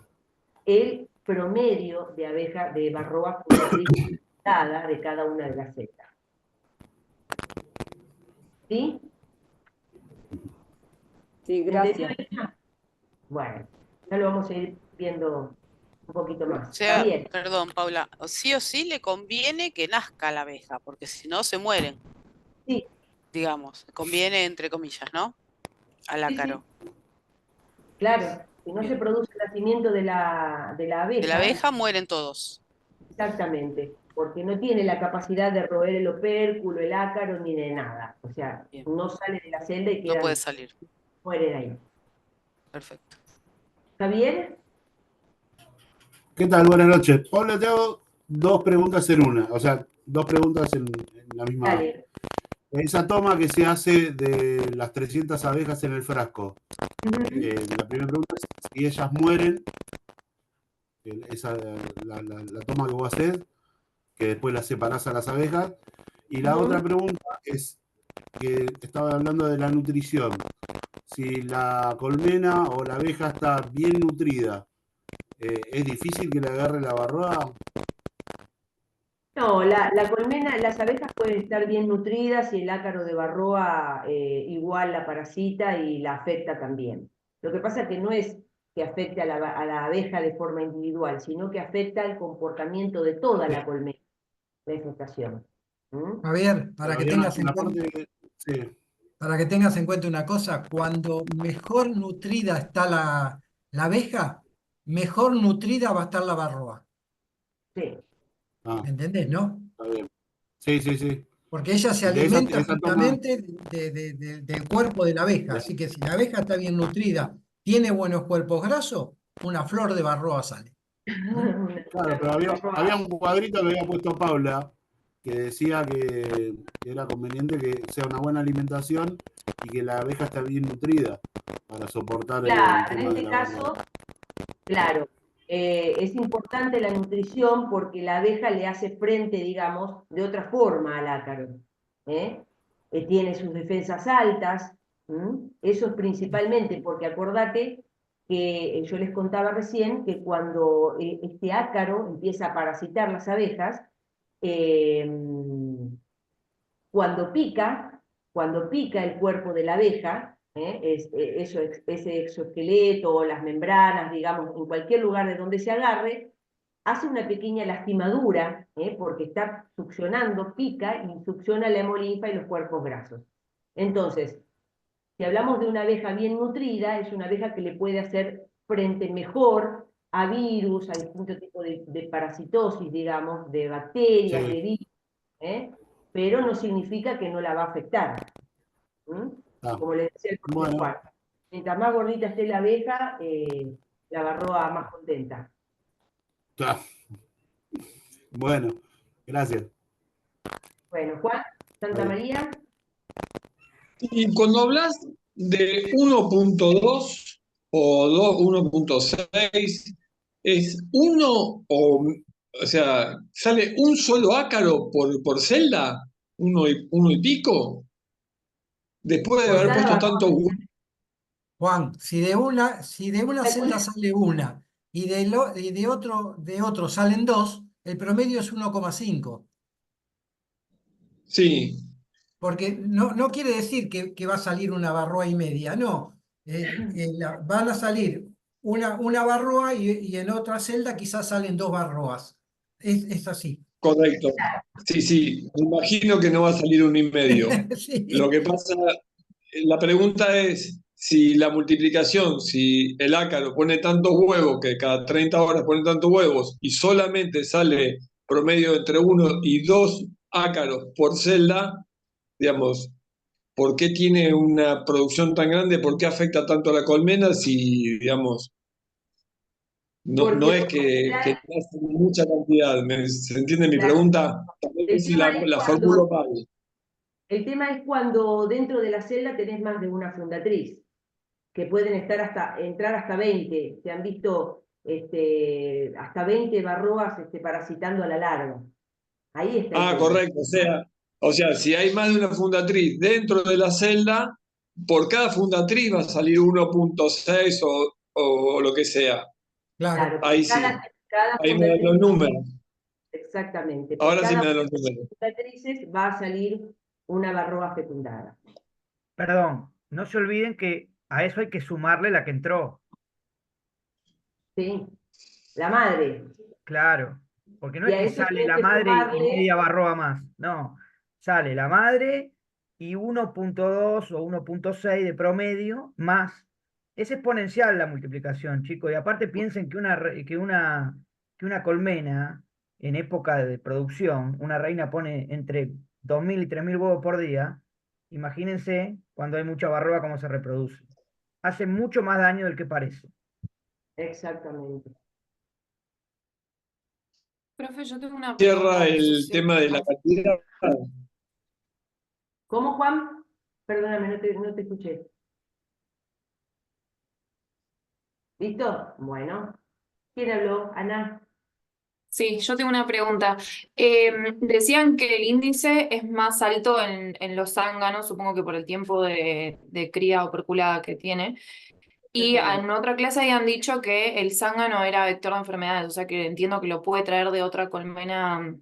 Speaker 1: El promedio de abeja de varroa fundatriz de cada una de las celdas. ¿Sí?
Speaker 4: Sí, gracias.
Speaker 1: Bueno, ya lo vamos a ir viendo un poquito
Speaker 6: O
Speaker 1: más.
Speaker 6: sea,
Speaker 1: Javier,
Speaker 6: perdón, Paula, o sí le conviene que nazca la abeja, porque si no se mueren,
Speaker 1: sí,
Speaker 6: digamos. Conviene entre comillas, ¿no? Al
Speaker 1: sí,
Speaker 6: ácaro.
Speaker 1: claro, si no se
Speaker 6: Bien.
Speaker 1: produce el nacimiento de la
Speaker 6: De la
Speaker 1: abeja,
Speaker 6: abeja mueren todos.
Speaker 1: exactamente, porque no tiene la capacidad de roer el opérculo, el ácaro, ni de nada. O sea,
Speaker 6: Bien.
Speaker 1: no sale de la celda y
Speaker 6: No puede
Speaker 1: quedan,
Speaker 6: salir.
Speaker 1: mueren ahí.
Speaker 6: Perfecto.
Speaker 1: Javier,
Speaker 7: ¿Qué tal? Buenas noches. Paula, te hago dos preguntas en una, o sea, dos preguntas en la misma.
Speaker 1: dale.
Speaker 7: Esa toma que se hace de las 300 abejas en el frasco, la primera pregunta es si ellas mueren, la toma que vos haces, que después las separás a las abejas, y la otra pregunta es que estaba hablando de la nutrición. Si la colmena o la abeja está bien nutrida, ¿es difícil que le agarre la varroa?
Speaker 1: No, la colmena, las abejas pueden estar bien nutridas y el ácaro de varroa igual la parasita y la afecta también. Lo que pasa que no es que afecte a la abeja de forma individual, sino que afecta el comportamiento de toda la colmena, la infestación. ¿Mm?
Speaker 8: Javier,
Speaker 7: Pero había una parte que... Sí.
Speaker 8: para que tengas en cuenta una cosa, cuando mejor nutrida está la abeja, mejor nutrida va a estar la varroa.
Speaker 1: Sí.
Speaker 7: Ah,
Speaker 8: ¿Entendés, no?
Speaker 7: está bien. Sí, sí, sí.
Speaker 8: Porque ella se
Speaker 7: De
Speaker 8: alimenta
Speaker 7: esa toma...
Speaker 8: justamente del cuerpo de la abeja. Así que si la abeja está bien nutrida, tiene buenos cuerpos grasos, una flor de varroa sale.
Speaker 7: Claro, pero había un cuadrito que había puesto Paula que decía que era conveniente que sea una buena alimentación y que la abeja esté bien nutrida para soportar el
Speaker 1: Claro, en
Speaker 7: tema de
Speaker 1: este
Speaker 7: la
Speaker 1: caso,
Speaker 7: varroa.
Speaker 1: claro, es importante la nutrición porque la abeja le hace frente, digamos, de otra forma al ácaro. ¿Eh? Tiene sus defensas altas, eso es principalmente porque acordate que yo les contaba recién que cuando este ácaro empieza a parasitar las abejas, eh, cuando pica el cuerpo de la abeja, ese exoesqueleto o las membranas, digamos, en cualquier lugar de donde se agarre, hace una pequeña lastimadura, porque está succionando, pica y succiona la hemolinfa y los cuerpos grasos. Entonces, si hablamos de una abeja bien nutrida, es una abeja que le puede hacer frente mejor a virus, a distintos tipos de parasitosis, digamos, de bacterias,
Speaker 7: Sí.
Speaker 1: de virus, pero no significa que no la va a afectar.
Speaker 7: Ah,
Speaker 1: Como le decía el profesor
Speaker 7: bueno,
Speaker 1: Juan, mientras más gordita esté la abeja, la varroa más contenta.
Speaker 7: claro. Bueno, gracias.
Speaker 1: Bueno, Juan, Santa María.
Speaker 9: Y cuando hablas de 1.2 o 1.6, ¿es uno o sea, sale un solo ácaro por celda? ¿Uno y pico? Después de
Speaker 1: Por
Speaker 9: haber
Speaker 1: cada
Speaker 9: puesto
Speaker 1: varroa.
Speaker 9: tanto...
Speaker 8: Juan, si de una celda
Speaker 1: Calcula-
Speaker 8: sale una y de otro salen dos, el promedio es 1,5.
Speaker 9: Sí,
Speaker 8: Porque no quiere decir que va a salir una varroa y media, no. Van a salir una varroa y en otra celda quizás salen dos varroas. Es así.
Speaker 9: correcto. Sí, sí, me imagino que no va a salir 1,5.
Speaker 8: Sí.
Speaker 9: Lo que pasa, la pregunta es si la multiplicación, si el ácaro pone tantos huevos, que cada 30 horas pone tantos huevos, y solamente sale promedio entre 1 y 2 ácaros por celda, digamos, ¿por qué tiene una producción tan grande? ¿Por qué afecta tanto a la colmena si, digamos,
Speaker 1: Porque
Speaker 9: no es
Speaker 1: por lo
Speaker 9: que
Speaker 1: general,
Speaker 9: nace mucha cantidad? ¿Se entiende mi pregunta? Tal
Speaker 1: el
Speaker 9: vez
Speaker 1: tema es
Speaker 9: la formulo mal.
Speaker 1: el tema es cuando dentro de la celda tenés más de una fundatriz, que pueden entrar hasta 20. Se han visto hasta 20 varroas parasitando a la larva. Ahí está el
Speaker 9: Ah,
Speaker 1: tema.
Speaker 9: correcto. O sea, si hay más de una fundatriz dentro de la celda, por cada fundatriz va a salir 1.6 o lo que sea.
Speaker 8: Claro.
Speaker 1: Claro,
Speaker 9: Ahí
Speaker 1: porque
Speaker 9: sí.
Speaker 1: Cada
Speaker 9: Ahí me dan los
Speaker 1: fundatriz,
Speaker 9: números.
Speaker 1: exactamente, por
Speaker 9: Ahora sí
Speaker 1: cada
Speaker 9: me dan los
Speaker 1: una de
Speaker 9: números.
Speaker 1: las fundatrices va a salir una barroa fecundada.
Speaker 5: Perdón, no se olviden que a eso hay que sumarle la que entró.
Speaker 1: ¿Sí? La madre.
Speaker 5: Claro, porque no
Speaker 1: Y
Speaker 5: es
Speaker 1: a
Speaker 5: que
Speaker 1: eso
Speaker 5: sale
Speaker 1: tenés
Speaker 5: la
Speaker 1: que
Speaker 5: madre y
Speaker 1: sumarle,
Speaker 5: media barroa más. No, sale la madre y 1,2 o 1,6 de promedio más. Es exponencial la multiplicación, chicos. Y aparte piensen que que una colmena en época de producción, una reina pone entre 2.000 y 3.000 huevos por día. Imagínense cuando hay mucha barroa cómo se reproduce. Hace mucho más daño del que parece.
Speaker 1: exactamente.
Speaker 10: Profe, yo tengo una
Speaker 9: Cierra
Speaker 10: pregunta.
Speaker 9: el tema de la cantidad.
Speaker 1: ¿Cómo, Juan? Perdóname, no te escuché. ¿Listo? Bueno. ¿Quién habló? Ana.
Speaker 10: Sí, yo tengo una pregunta. Decían que el índice es más alto en los zánganos, supongo que por el tiempo de cría operculada que tiene. Y
Speaker 1: Exactamente.
Speaker 10: en otra clase habían dicho que el zángano era vector de enfermedades, o sea que entiendo que lo puede traer de otra colmena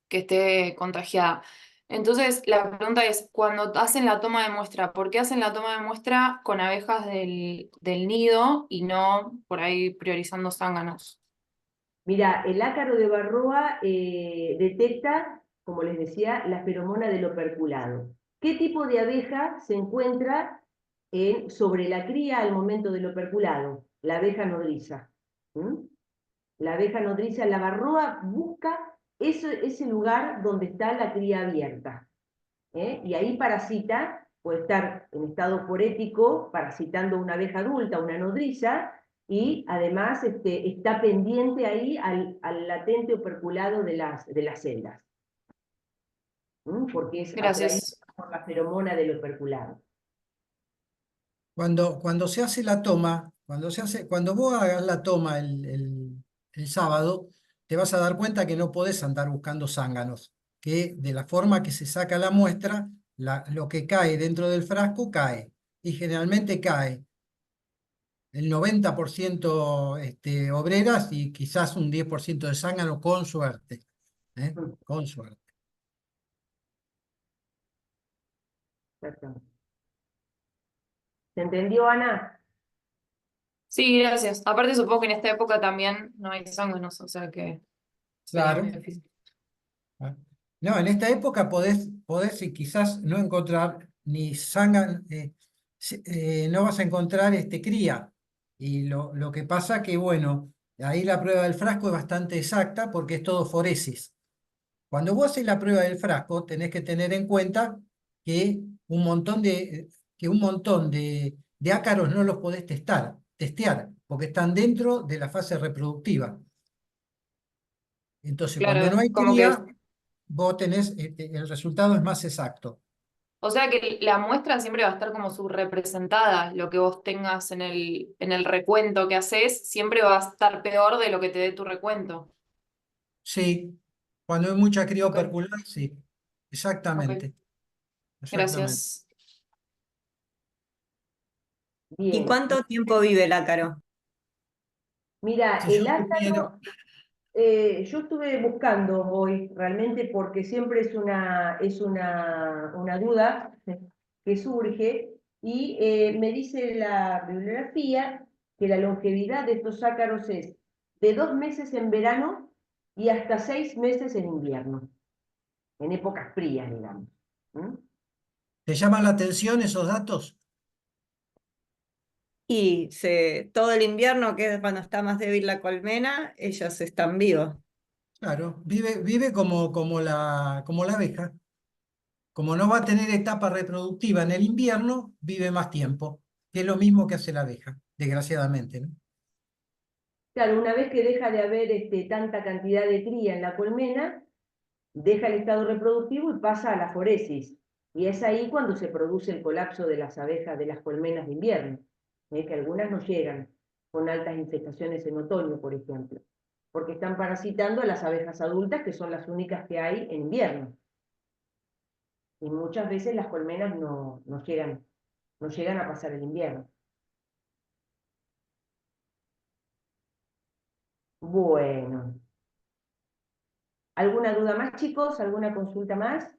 Speaker 10: que esté contagiada. Entonces, la pregunta es, cuando hacen la toma de muestra, ¿por qué hacen la toma de muestra con abejas del nido y no por ahí priorizando zánganos?
Speaker 1: Mira, el ácaro de Varroa detecta, como les decía, la feromona del operculado. ¿Qué tipo de abeja se encuentra sobre la cría al momento del operculado? La abeja nodriza. ¿Mm? La abeja nodriza, la Varroa busca ese lugar donde está la cría abierta. Y ahí parasita, puede estar en estado porético, parasitando una abeja adulta, una nodriza, y además está pendiente ahí al latente operculado de las celdas, porque es atraído
Speaker 10: Gracias.
Speaker 1: por la feromona del operculado.
Speaker 8: Cuando se hace la toma, cuando vos hagas la toma el sábado, te vas a dar cuenta que no podés andar buscando zánganos, que de la forma que se saca la muestra, lo que cae dentro del frasco cae, y generalmente cae el 90% obreras y quizás un 10% de zángano con suerte, ¿eh?
Speaker 1: Mm,
Speaker 8: Con suerte.
Speaker 1: exactamente. ¿Se entendió, Ana?
Speaker 10: Sí, gracias. Aparte supongo que en esta época también no hay zánganos, o sea que sería
Speaker 8: Claro.
Speaker 10: muy difícil.
Speaker 8: No, en esta época podés y quizás no encontrar ni zángano, no vas a encontrar cría. Y lo que pasa que, bueno, ahí la prueba del frasco es bastante exacta porque es todo foresis. Cuando vos haces la prueba del frasco, tenés que tener en cuenta que un montón de ácaros no los podés testear, porque están dentro de la fase reproductiva. Entonces, cuando no
Speaker 10: Claro,
Speaker 8: hay
Speaker 10: como que,
Speaker 8: cría, vos tenés, el resultado es más exacto.
Speaker 10: o sea que la muestra siempre va a estar como subrepresentada, lo que vos tengas en el recuento que haces, siempre va a estar peor de lo que te dé tu recuento.
Speaker 8: Sí, cuando hay mucha cría
Speaker 10: Ok,
Speaker 8: opercular, sí,
Speaker 10: ok,
Speaker 8: exactamente, exactamente.
Speaker 10: gracias.
Speaker 3: ¿Y
Speaker 1: Bien.
Speaker 3: cuánto tiempo vive el ácaro?
Speaker 1: Mira,
Speaker 8: Si yo
Speaker 1: el
Speaker 8: tuviera,
Speaker 1: ácaro, yo estuve buscando hoy realmente porque siempre es una duda que surge y me dice la bibliografía que la longevidad de estos ácaros es de 2 meses en verano y hasta 6 meses en invierno, en épocas frías, digamos. ¿Mm?
Speaker 8: ¿te llaman la atención esos datos?
Speaker 3: Y todo el invierno, que es cuando está más débil la colmena, ellos están vivos.
Speaker 8: Claro, vive como la abeja. Como no va a tener etapa reproductiva en el invierno, vive más tiempo, que es lo mismo que hace la abeja, desgraciadamente, ¿no?
Speaker 1: Claro, una vez que deja de haber tanta cantidad de cría en la colmena, deja el estado reproductivo y pasa a la foresis. Y es ahí cuando se produce el colapso de las abejas de las colmenas de invierno, que algunas no llegan con altas infestaciones en otoño, por ejemplo, porque están parasitando a las abejas adultas, que son las únicas que hay en invierno. Y muchas veces las colmenas no llegan a pasar el invierno. Bueno. ¿Alguna duda más, chicos? ¿Alguna consulta más?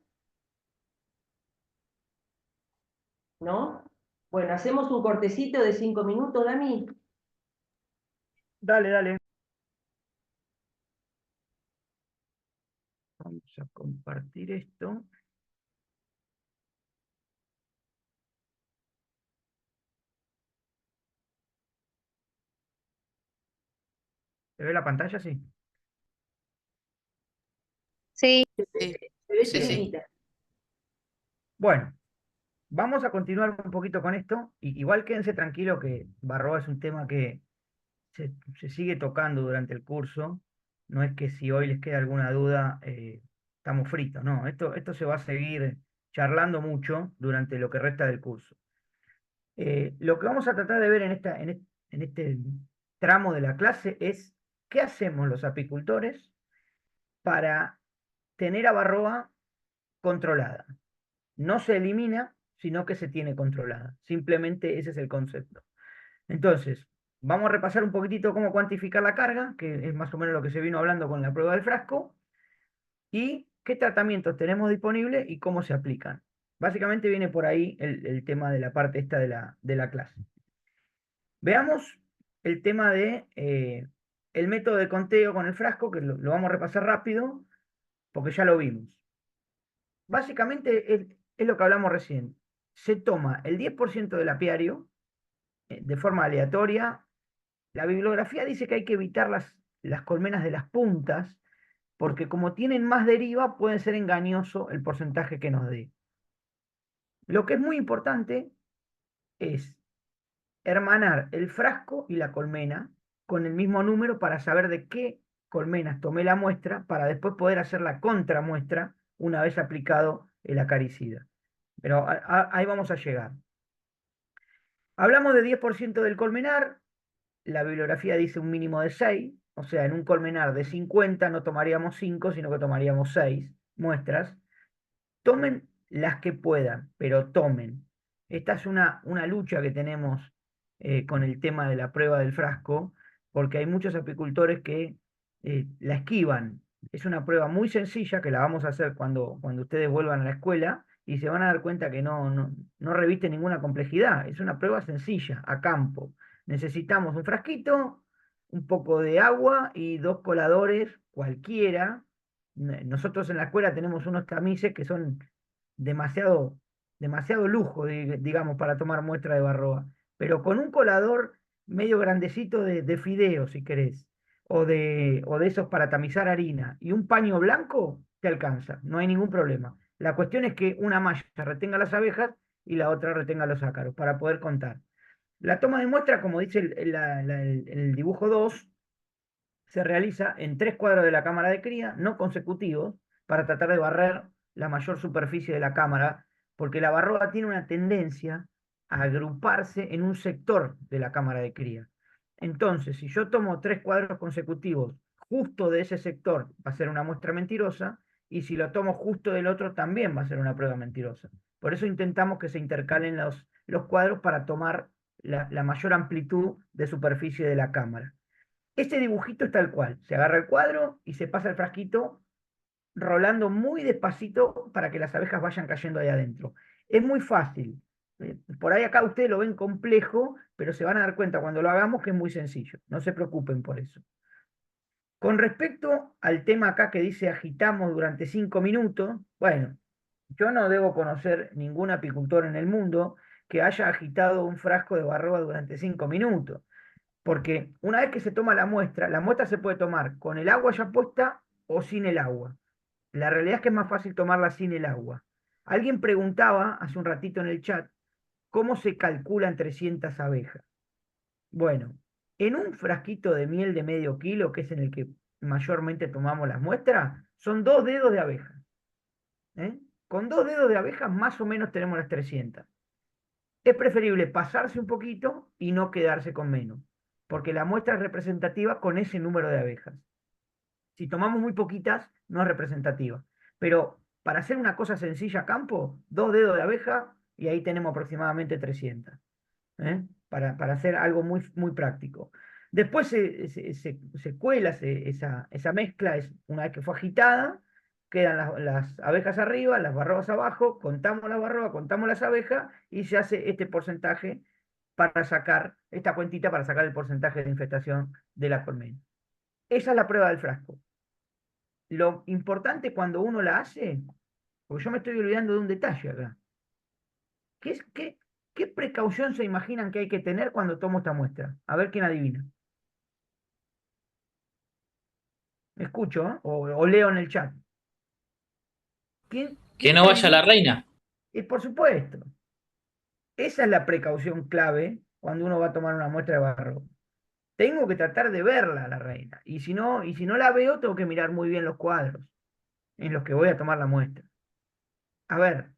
Speaker 1: ¿No? Bueno, hacemos un cortecito de 5 minutos, Dami.
Speaker 5: Dale, dale. Vamos a compartir esto. ¿Se ve la pantalla? Sí.
Speaker 6: Sí,
Speaker 1: Se ve
Speaker 6: sí, sí.
Speaker 1: chiquitita.
Speaker 5: Bueno, vamos a continuar un poquito con esto. Igual quédense tranquilos que Barroa es un tema que se sigue tocando durante el curso. No es que si hoy les queda alguna duda, estamos fritos. No, esto se va a seguir charlando mucho durante lo que resta del curso. Lo que vamos a tratar de ver en este tramo de la clase es qué hacemos los apicultores para tener a Varroa controlada. No se elimina, sino que se tiene controlada. Simplemente ese es el concepto. Entonces, vamos a repasar un poquitito cómo cuantificar la carga, que es más o menos lo que se vino hablando con la prueba del frasco, y qué tratamientos tenemos disponibles y cómo se aplican. Básicamente viene por ahí el tema de la parte esta de la clase. Veamos el tema de el método de conteo con el frasco, que lo vamos a repasar rápido, porque ya lo vimos. Básicamente es lo que hablamos recién. Se toma el 10% del apiario de forma aleatoria. La bibliografía dice que hay que evitar las colmenas de las puntas, porque como tienen más deriva, puede ser engañoso el porcentaje que nos dé. Lo que es muy importante es hermanar el frasco y la colmena con el mismo número para saber de qué colmenas tomé la muestra, para después poder hacer la contramuestra una vez aplicado el acaricida. Pero ahí vamos a llegar. Hablamos de 10% del colmenar. La bibliografía dice un mínimo de 6, o sea, en un colmenar de 50 no tomaríamos 5, sino que tomaríamos 6 muestras. Tomen las que puedan, pero tomen. Esta es una lucha que tenemos con el tema de la prueba del frasco, porque hay muchos apicultores que la esquivan. Es una prueba muy sencilla que la vamos a hacer cuando ustedes vuelvan a la escuela y se van a dar cuenta que no reviste ninguna complejidad. Es una prueba sencilla, a campo. Necesitamos un frasquito, un poco de agua y 2 coladores cualquiera. Nosotros en la escuela tenemos unos tamices que son demasiado lujo, digamos, para tomar muestra de Barroa. Pero con un colador medio grandecito de fideo, si querés, o de esos para tamizar harina, y un paño blanco, te alcanza, no hay ningún problema. La cuestión es que una malla retenga las abejas y la otra retenga los ácaros, para poder contar. La toma de muestra, como dice el dibujo 2, se realiza en 3 cuadros de la cámara de cría, no consecutivos, para tratar de barrer la mayor superficie de la cámara, porque la Varroa tiene una tendencia a agruparse en un sector de la cámara de cría. Entonces, si yo tomo 3 cuadros consecutivos justo de ese sector, va a ser una muestra mentirosa, y si lo tomo justo del otro, también va a ser una prueba mentirosa. Por eso intentamos que se intercalen los cuadros para tomar la mayor amplitud de superficie de la cámara. Este dibujito es tal cual. Se agarra el cuadro y se pasa el frasquito rolando muy despacito para que las abejas vayan cayendo ahí adentro. Es muy fácil. Por ahí acá ustedes lo ven complejo, pero se van a dar cuenta cuando lo hagamos que es muy sencillo. No se preocupen por eso. Con respecto al tema acá que dice agitamos durante 5 minutos, bueno, yo no debo conocer ningún apicultor en el mundo que haya agitado un frasco de Varroa durante 5 minutos. Porque una vez que se toma la muestra se puede tomar con el agua ya puesta o sin el agua. La realidad es que es más fácil tomarla sin el agua. Alguien preguntaba hace un ratito en el chat cómo se calculan 300 abejas. Bueno, en un frasquito de miel de medio kilo, que es en el que mayormente tomamos las muestras, son 2 dedos de abeja. Con 2 dedos de abeja más o menos tenemos las 300. Es preferible pasarse un poquito y no quedarse con menos, porque la muestra es representativa con ese número de abejas. Si tomamos muy poquitas, no es representativa. Pero para hacer una cosa sencilla a campo, 2 dedos de abeja y ahí tenemos aproximadamente 300. Para hacer algo muy, muy práctico. Después se cuela esa mezcla, una vez que fue agitada, quedan las abejas arriba, las barrobas abajo, contamos las barrobas, contamos las abejas y se hace este porcentaje para sacar, esta cuentita para sacar el porcentaje de infestación de la colmena. Esa es la prueba del frasco. Lo importante cuando uno la hace, porque yo me estoy olvidando de un detalle acá. ¿Qué precaución se imaginan que hay que tener cuando tomo esta muestra? A ver quién adivina. Escucho, ¿eh? O leo en el chat.
Speaker 11: Que no vaya la reina.
Speaker 5: Y por supuesto. Esa es la precaución clave cuando uno va a tomar una muestra de barro. Tengo que tratar de verla a la reina. Y si no la veo, tengo que mirar muy bien los cuadros en los que voy a tomar la muestra. A ver,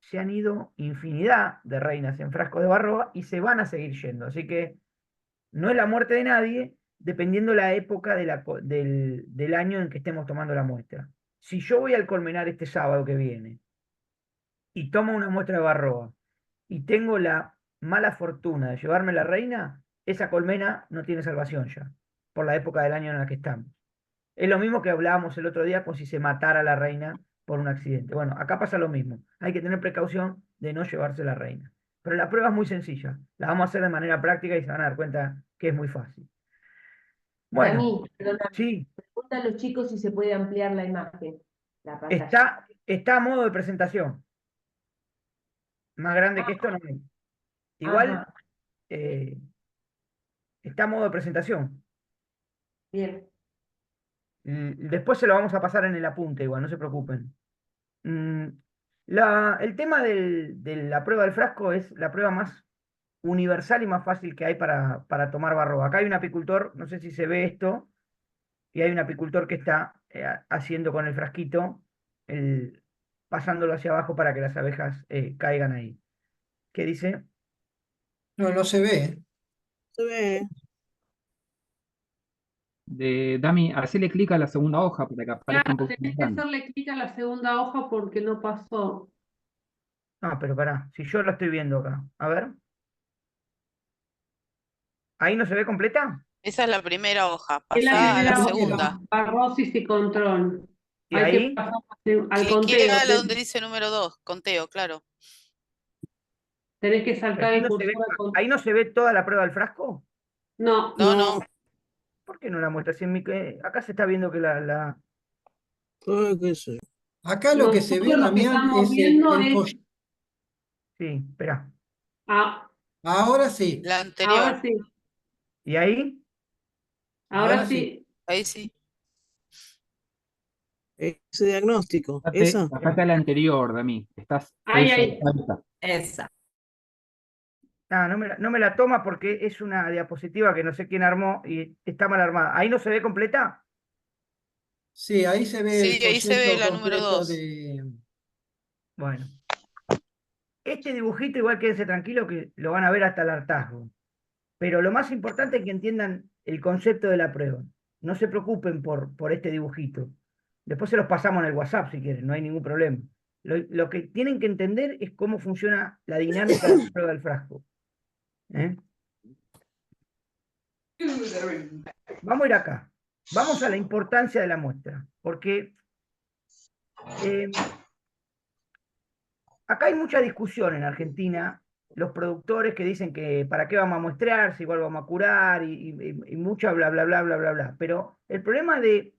Speaker 5: se han ido infinidad de reinas en frascos de barroa y se van a seguir yendo. Así que no es la muerte de nadie, dependiendo la época del año en que estemos tomando la muestra. Si yo voy al Colmenar este sábado que viene y tomo una muestra de barroa y tengo la mala fortuna de llevarme la reina, esa colmena no tiene salvación ya, por la época del año en la que estamos. Es lo mismo que hablábamos el otro día con si se matara la reina por un accidente. Bueno, acá pasa lo mismo. Hay que tener precaución de no llevarse la reina. Pero la prueba es muy sencilla. La vamos a hacer de manera práctica y se van a dar cuenta que es muy fácil. Bueno,
Speaker 1: Dani, perdóname,
Speaker 5: sí,
Speaker 1: pregunta a los chicos si se puede ampliar la imagen, la pantalla.
Speaker 5: está a modo de presentación. Más grande que esto no hay. Igual
Speaker 1: Ajá,
Speaker 5: está a modo de presentación.
Speaker 1: bien.
Speaker 5: Después se lo vamos a pasar en el apunte, igual, no se preocupen. El tema de la prueba del frasco es la prueba más universal y más fácil que hay para tomar barro. Acá hay un apicultor, no sé si se ve esto, y hay un apicultor que está haciendo con el frasquito, pasándolo hacia abajo para que las abejas caigan ahí. ¿Qué dice?
Speaker 8: No se ve.
Speaker 12: Se ve.
Speaker 13: Dami, hacele clic a la segunda hoja para que aparezca un
Speaker 12: Claro,
Speaker 13: poquito
Speaker 12: tenés
Speaker 13: más
Speaker 12: que
Speaker 13: grande.
Speaker 12: hacerle clic a la segunda hoja porque no pasó.
Speaker 5: No, pero pará, si yo lo estoy viendo acá. A ver. ¿Ahí no se ve completa?
Speaker 6: Esa es la primera hoja.
Speaker 12: Es la
Speaker 6: Pasá a la
Speaker 12: primera
Speaker 6: segunda.
Speaker 12: hoja, barrosis y control.
Speaker 5: ¿Y
Speaker 12: Hay que
Speaker 5: ahí?
Speaker 12: pasar al
Speaker 6: Que
Speaker 12: conteo.
Speaker 6: quiera la donde dice número 2, conteo, claro.
Speaker 12: Tenés que
Speaker 5: Pero
Speaker 12: saltar
Speaker 5: ahí
Speaker 12: el
Speaker 5: no se ve,
Speaker 12: cursor al conteo.
Speaker 5: ahí no se ve toda la prueba del frasco.
Speaker 12: No,
Speaker 6: No, no.
Speaker 5: ¿Por qué no la muestra? Si acá se está viendo que
Speaker 12: qué sé.
Speaker 8: Acá lo que se ve,
Speaker 12: Nosotros lo que
Speaker 8: Damián,
Speaker 12: estamos
Speaker 8: es
Speaker 12: viendo
Speaker 8: el
Speaker 12: es.
Speaker 8: folleto.
Speaker 5: Sí, espera.
Speaker 12: Ah,
Speaker 8: Ahora sí.
Speaker 6: La anterior.
Speaker 12: ahora sí,
Speaker 5: ¿Y ahí?
Speaker 12: ahora sí.
Speaker 6: Ahí sí.
Speaker 12: Ese diagnóstico.
Speaker 13: Bajate a la anterior, Dami. Estás.
Speaker 12: Ahí,
Speaker 13: Esa,
Speaker 12: ahí.
Speaker 13: ahí está.
Speaker 3: Esa.
Speaker 5: No me la toma porque es una diapositiva que no sé quién armó y está mal armada. ¿Ahí no se ve completa?
Speaker 8: Sí, ahí se ve el
Speaker 6: Sí, ahí se ve
Speaker 8: folleto
Speaker 6: la número
Speaker 8: completo
Speaker 6: 2.
Speaker 8: de.
Speaker 5: Bueno. Este dibujito, igual quédense tranquilo que lo van a ver hasta el hartazgo. Pero lo más importante es que entiendan el concepto de la prueba. No se preocupen por este dibujito. Después se los pasamos en el WhatsApp si quieren, no hay ningún problema. Lo que tienen que entender es cómo funciona la dinámica de la prueba del frasco. ¿Eh? Vamos a ir acá. Vamos a la importancia de la muestra, porque acá hay mucha discusión en Argentina, los productores que dicen que para qué vamos a muestrear, si igual vamos a curar, y mucha bla, bla, bla, bla, bla, bla. Pero el problema de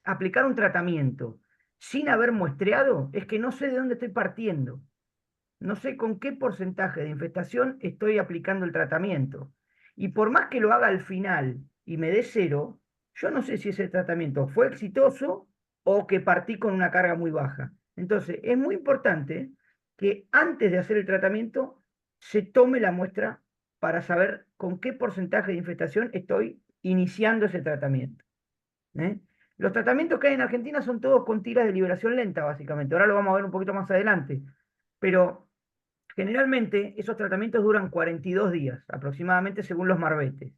Speaker 5: aplicar un tratamiento sin haber muestreado es que no sé de dónde estoy partiendo. No sé con qué porcentaje de infestación estoy aplicando el tratamiento. Y por más que lo haga al final y me dé 0, yo no sé si ese tratamiento fue exitoso o que partí con una carga muy baja. Entonces, es muy importante que antes de hacer el tratamiento se tome la muestra para saber con qué porcentaje de infestación estoy iniciando ese tratamiento. Los tratamientos que hay en Argentina son todos con tiras de liberación lenta, básicamente. Ahora lo vamos a ver un poquito más adelante. Pero generalmente esos tratamientos duran 42 días, aproximadamente según los marbetes.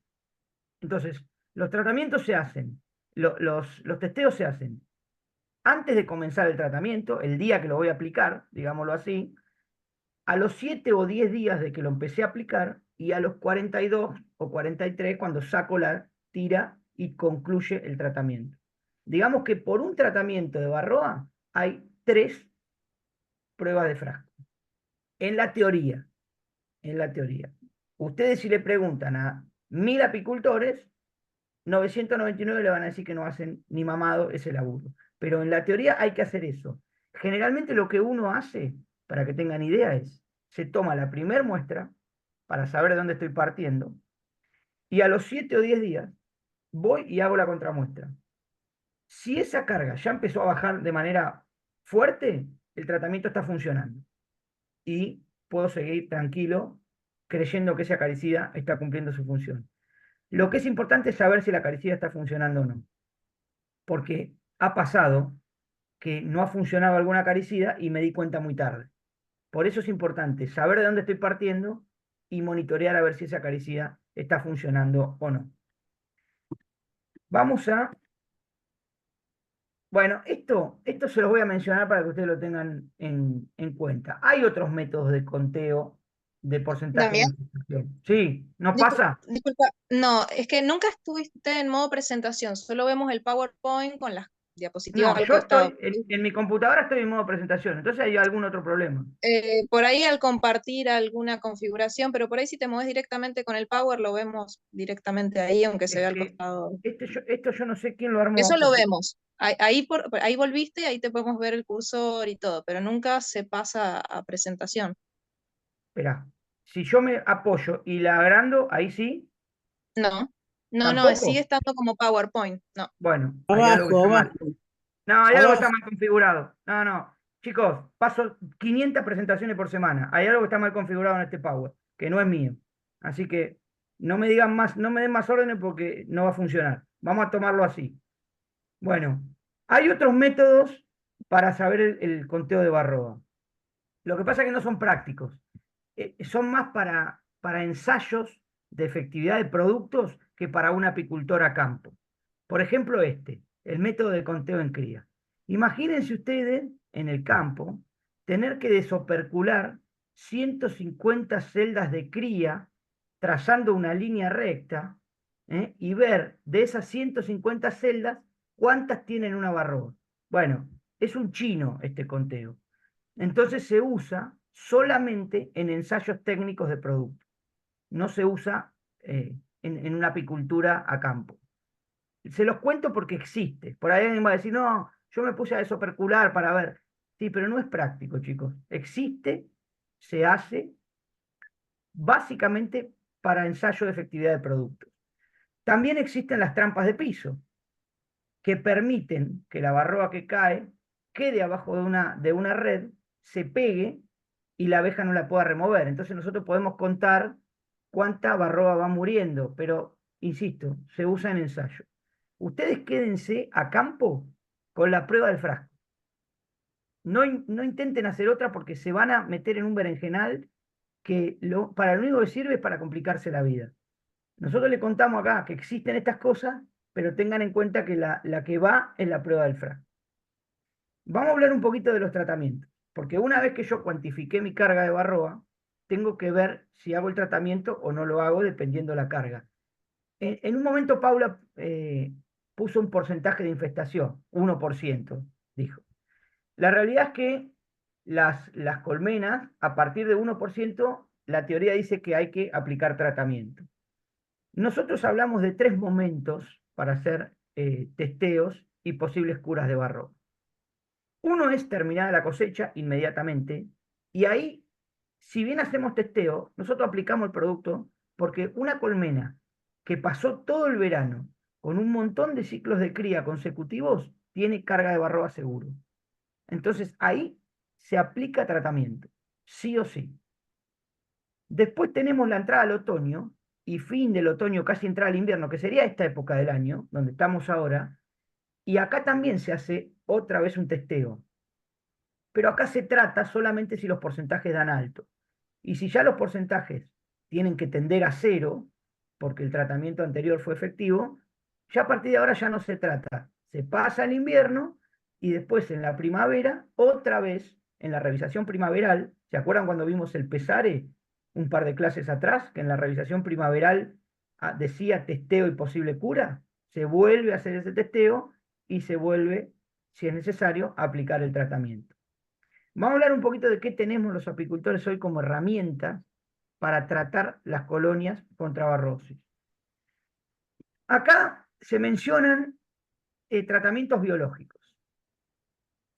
Speaker 5: Entonces, los tratamientos se hacen, los testeos se hacen antes de comenzar el tratamiento, el día que lo voy a aplicar, digámoslo así, a los 7 o 10 días de que lo empecé a aplicar y a los 42 o 43 cuando saco la tira y concluye el tratamiento. Digamos que por un tratamiento de Varroa hay 3 pruebas de frasco. En la teoría. Ustedes si le preguntan a 1000 apicultores, 999 le van a decir que no hacen ni mamado ese laburo. Pero en la teoría hay que hacer eso. Generalmente lo que uno hace, para que tengan idea, es, se toma la primer muestra, para saber de dónde estoy partiendo, y a los 7 o 10 días voy y hago la contramuestra. Si esa carga ya empezó a bajar de manera fuerte, el tratamiento está funcionando. Y puedo seguir tranquilo, creyendo que ese acaricida está cumpliendo su función. Lo que es importante es saber si la acaricida está funcionando o no. Porque ha pasado que no ha funcionado alguna acaricida y me di cuenta muy tarde. Por eso es importante saber de dónde estoy partiendo y monitorear a ver si esa acaricida está funcionando o no. Vamos a... Bueno, esto se los voy a mencionar para que ustedes lo tengan en cuenta. Hay otros métodos de conteo de porcentaje de
Speaker 11: Damián,
Speaker 5: infestación. Sí, ¿nos pasa?
Speaker 11: disculpa, no, es que nunca estuviste en modo presentación, solo vemos el PowerPoint con las diapositivas
Speaker 5: No,
Speaker 11: al
Speaker 5: yo
Speaker 11: costado.
Speaker 5: estoy, en mi computadora estoy en modo presentación, entonces hay algún otro problema.
Speaker 11: Por ahí al compartir alguna configuración, pero por ahí si te mueves directamente con el Power lo vemos directamente ahí, aunque se vea al costado.
Speaker 5: Esto yo no sé quién lo armó.
Speaker 11: Eso lo vemos. Ahí volviste, ahí te podemos ver el cursor y todo, pero nunca se pasa a presentación.
Speaker 5: Espera, si yo me apoyo y la agrando, ahí sí.
Speaker 11: No,
Speaker 5: ¿Tampoco?
Speaker 11: sigue estando como PowerPoint. No.
Speaker 5: Bueno, hay algo que está mal. No, hay algo que está mal configurado. No. Chicos, paso 500 presentaciones por semana. Hay algo que está mal configurado en este Power, que no es mío. Así que no me digan más, no me den más órdenes porque no va a funcionar. Vamos a tomarlo así. Bueno, hay otros métodos para saber el conteo de Varroa. Lo que pasa es que no son prácticos. Son más para ensayos de efectividad de productos que para un apicultor a campo. Por ejemplo, el método de conteo en cría. Imagínense ustedes en el campo tener que desopercular 150 celdas de cría trazando una línea recta y ver de esas 150 celdas cuántas tienen una Varroa. Bueno, es un chino este conteo. Entonces se usa solamente en ensayos técnicos de producto. No se usa en una apicultura a campo. Se los cuento porque existe. Por ahí alguien va a decir, no, yo me puse a desopercular para ver. Sí, pero no es práctico, chicos. Existe, se hace básicamente para ensayo de efectividad de productos. También existen las trampas de piso, que permiten que la Varroa que cae quede abajo de una red, se pegue y la abeja no la pueda remover. Entonces nosotros podemos contar cuánta Varroa va muriendo, pero, insisto, se usa en ensayo. Ustedes quédense a campo con la prueba del frasco. No intenten hacer otra porque se van a meter en un berenjenal que para lo único que sirve es para complicarse la vida. Nosotros le contamos acá que existen estas cosas, pero tengan en cuenta que la que va es la prueba del frasco. Vamos a hablar un poquito de los tratamientos, porque una vez que yo cuantifiqué mi carga de Varroa, tengo que ver si hago el tratamiento o no lo hago dependiendo de la carga. En un momento Paula puso un porcentaje de infestación, 1%, dijo. La realidad es que las colmenas, a partir de 1%, la teoría dice que hay que aplicar tratamiento. Nosotros hablamos de 3 momentos para hacer testeos y posibles curas de Varroa. Uno es terminada la cosecha inmediatamente, y ahí, si bien hacemos testeo, nosotros aplicamos el producto porque una colmena que pasó todo el verano con un montón de ciclos de cría consecutivos tiene carga de Varroa seguro. Entonces ahí se aplica tratamiento, sí o sí. Después tenemos la entrada al otoño y fin del otoño, casi entrada al invierno, que sería esta época del año, donde estamos ahora, y acá también se hace otra vez un testeo. Pero acá se trata solamente si los porcentajes dan alto. Y si ya los porcentajes tienen que tender a 0, porque el tratamiento anterior fue efectivo, ya a partir de ahora ya no se trata. Se pasa el invierno y después en la primavera, otra vez, en la revisación primaveral, ¿Se acuerdan cuando vimos el PESARE un par de clases atrás, que en la revisación primaveral decía testeo y posible cura? Se vuelve a hacer ese testeo y se vuelve, si es necesario, a aplicar el tratamiento. Vamos a hablar un poquito de qué tenemos los apicultores hoy como herramientas para tratar las colonias contra barrosis. Acá se mencionan tratamientos biológicos.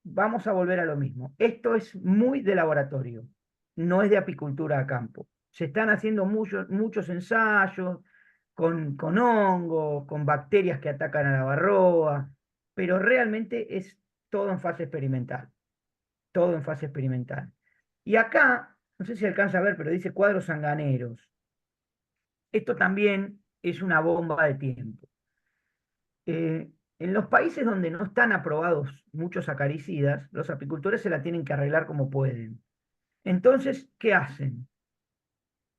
Speaker 5: Vamos a volver a lo mismo. Esto es muy de laboratorio, no es de apicultura a campo. Se están haciendo muchos ensayos con hongos, con bacterias que atacan a la varroa, pero realmente es todo en fase experimental. Todo en fase experimental. Y acá, no sé si alcanza a ver, pero dice cuadros sanganeros. Esto también es una bomba de tiempo. En los países donde no están aprobados muchos acaricidas, los apicultores se la tienen que arreglar como pueden. Entonces, ¿qué hacen?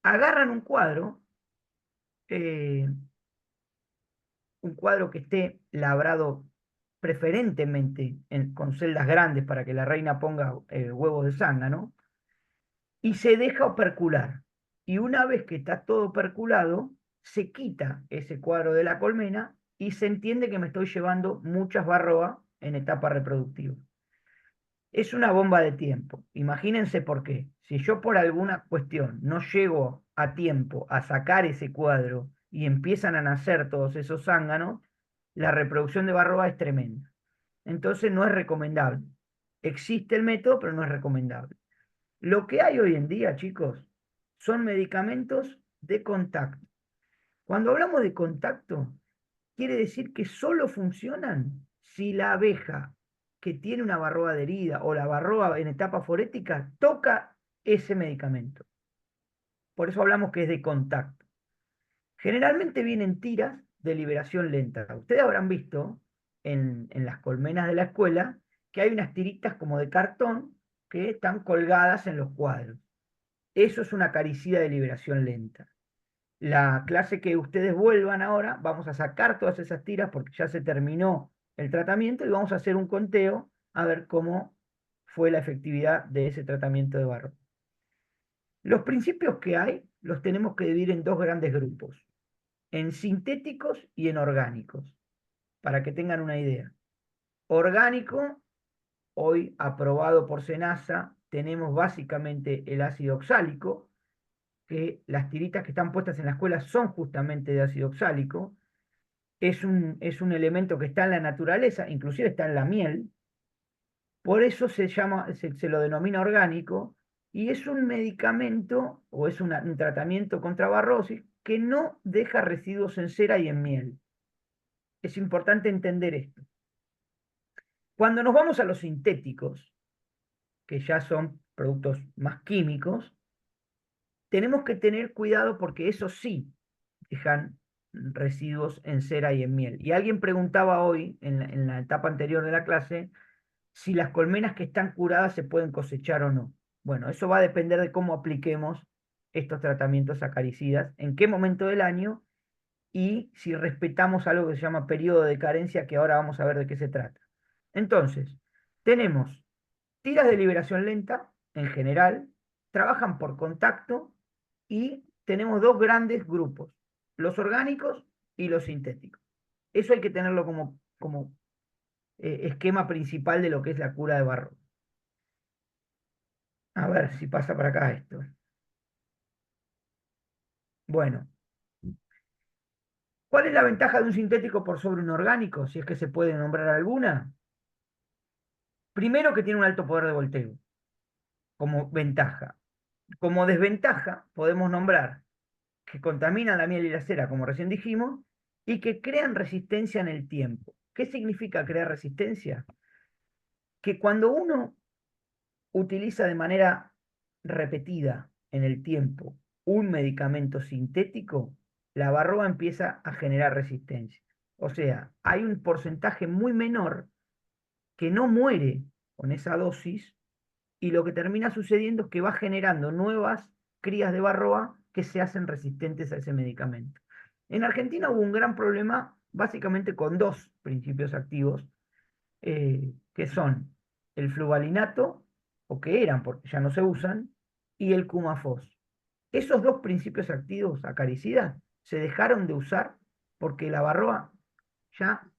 Speaker 5: Agarran un cuadro que esté labrado preferentemente con celdas grandes para que la reina ponga huevos de zángano, y se deja opercular. Y una vez que está todo operculado, se quita ese cuadro de la colmena y se entiende que me estoy llevando muchas varroas en etapa reproductiva. Es una bomba de tiempo. Imagínense por qué. Si yo por alguna cuestión no llego a tiempo a sacar ese cuadro y empiezan a nacer todos esos zánganos, la reproducción de varroa es tremenda. Entonces no es recomendable. Existe el método, pero no es recomendable. Lo que hay hoy en día, chicos, son medicamentos de contacto. Cuando hablamos de contacto, quiere decir que solo funcionan si la abeja que tiene una varroa adherida o la varroa en etapa forética toca ese medicamento. Por eso hablamos que es de contacto. Generalmente vienen tiras de liberación lenta. Ustedes habrán visto en las colmenas de la escuela que hay unas tiritas como de cartón que están colgadas en los cuadros. Eso es una acaricida de liberación lenta. La clase que ustedes vuelvan ahora, vamos a sacar todas esas tiras porque ya se terminó el tratamiento y vamos a hacer un conteo a ver cómo fue la efectividad de ese tratamiento de varroa. Los principios que hay los tenemos que dividir en dos grandes grupos, en sintéticos y en orgánicos, para que tengan una idea. Orgánico, hoy aprobado por SENASA, tenemos básicamente el ácido oxálico, que las tiritas que están puestas en la escuela son justamente de ácido oxálico. Es un elemento que está en la naturaleza, inclusive está en la miel. Por eso se lo denomina orgánico, y es un medicamento o es un tratamiento contra barrosis que no deja residuos en cera y en miel. Es importante entender esto. Cuando nos vamos a los sintéticos, que ya son productos más químicos, tenemos que tener cuidado porque eso sí dejan residuos en cera y en miel. Y alguien preguntaba hoy, en la etapa anterior de la clase, si las colmenas que están curadas se pueden cosechar o no. Bueno, eso va a depender de cómo apliquemos estos tratamientos acaricidas, en qué momento del año y si respetamos algo que se llama periodo de carencia, que ahora vamos a ver de qué se trata. Entonces, tenemos tiras de liberación lenta, en general, trabajan por contacto y tenemos dos grandes grupos, los orgánicos y los sintéticos. Eso hay que tenerlo como esquema principal de lo que es la cura de barro. A ver si pasa para acá esto. Bueno. ¿Cuál es la ventaja de un sintético por sobre un orgánico? Si es que se puede nombrar alguna. Primero, que tiene un alto poder de volteo, como ventaja. Como desventaja, podemos nombrar que contaminan la miel y la cera, como recién dijimos, y que crean resistencia en el tiempo. ¿Qué significa crear resistencia? Que cuando uno utiliza de manera repetida en el tiempo un medicamento sintético, la varroa empieza a generar resistencia. O sea, hay un porcentaje muy menor que no muere con esa dosis y lo que termina sucediendo es que va generando nuevas crías de varroa que se hacen resistentes a ese medicamento. En Argentina hubo un gran problema básicamente con dos principios activos, que son el fluvalinato, o que eran porque ya no se usan, y el Cumafos. Esos dos principios activos acaricidas se dejaron de usar porque la varroa ya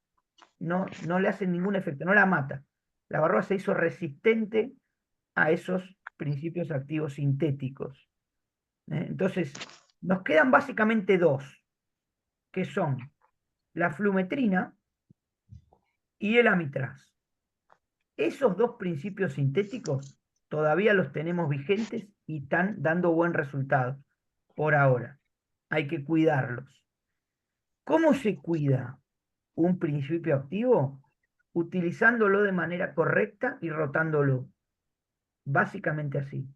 Speaker 5: no le hace ningún efecto, no la mata. La varroa se hizo resistente a esos principios activos sintéticos. Entonces, nos quedan básicamente dos, que son la flumetrina y el amitraz. Esos dos principios sintéticos todavía los tenemos vigentes y están dando buen resultado por ahora. Hay que cuidarlos. ¿Cómo se cuida un principio activo? Utilizándolo de manera correcta y rotándolo. Básicamente así.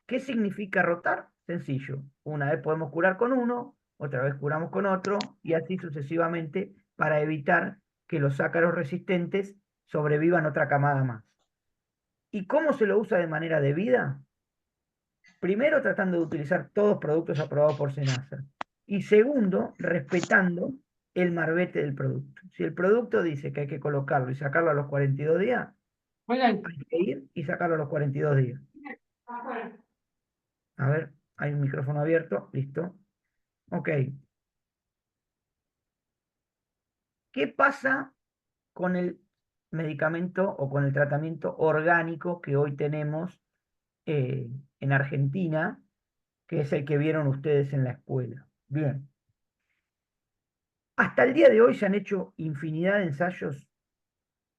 Speaker 5: ¿Qué significa rotar? Sencillo. Una vez podemos curar con uno, otra vez curamos con otro, y así sucesivamente para evitar que los ácaros resistentes sobrevivan otra camada más. ¿Y cómo se lo usa de manera debida? Primero, tratando de utilizar todos productos aprobados por SENASA. Y segundo, respetando el marbete del producto. Si el producto dice que hay que colocarlo y sacarlo a los 42 días, hay que ir y sacarlo a los 42 días. A ver, hay un micrófono abierto, listo. Ok. ¿Qué pasa con el medicamento o con el tratamiento orgánico que hoy tenemos en Argentina, que es el que vieron ustedes en la escuela? Bien. Hasta el día de hoy se han hecho infinidad de ensayos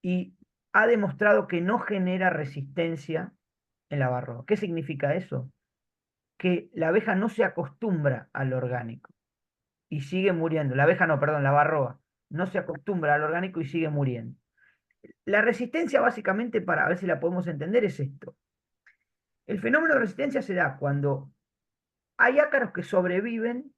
Speaker 5: y ha demostrado que no genera resistencia en la varroa. ¿Qué significa eso? Que la abeja no se acostumbra al orgánico y sigue muriendo. La abeja no, perdón, la varroa no se acostumbra al orgánico y sigue muriendo. La resistencia básicamente, para ver si la podemos entender, es esto. El fenómeno de resistencia se da cuando hay ácaros que sobreviven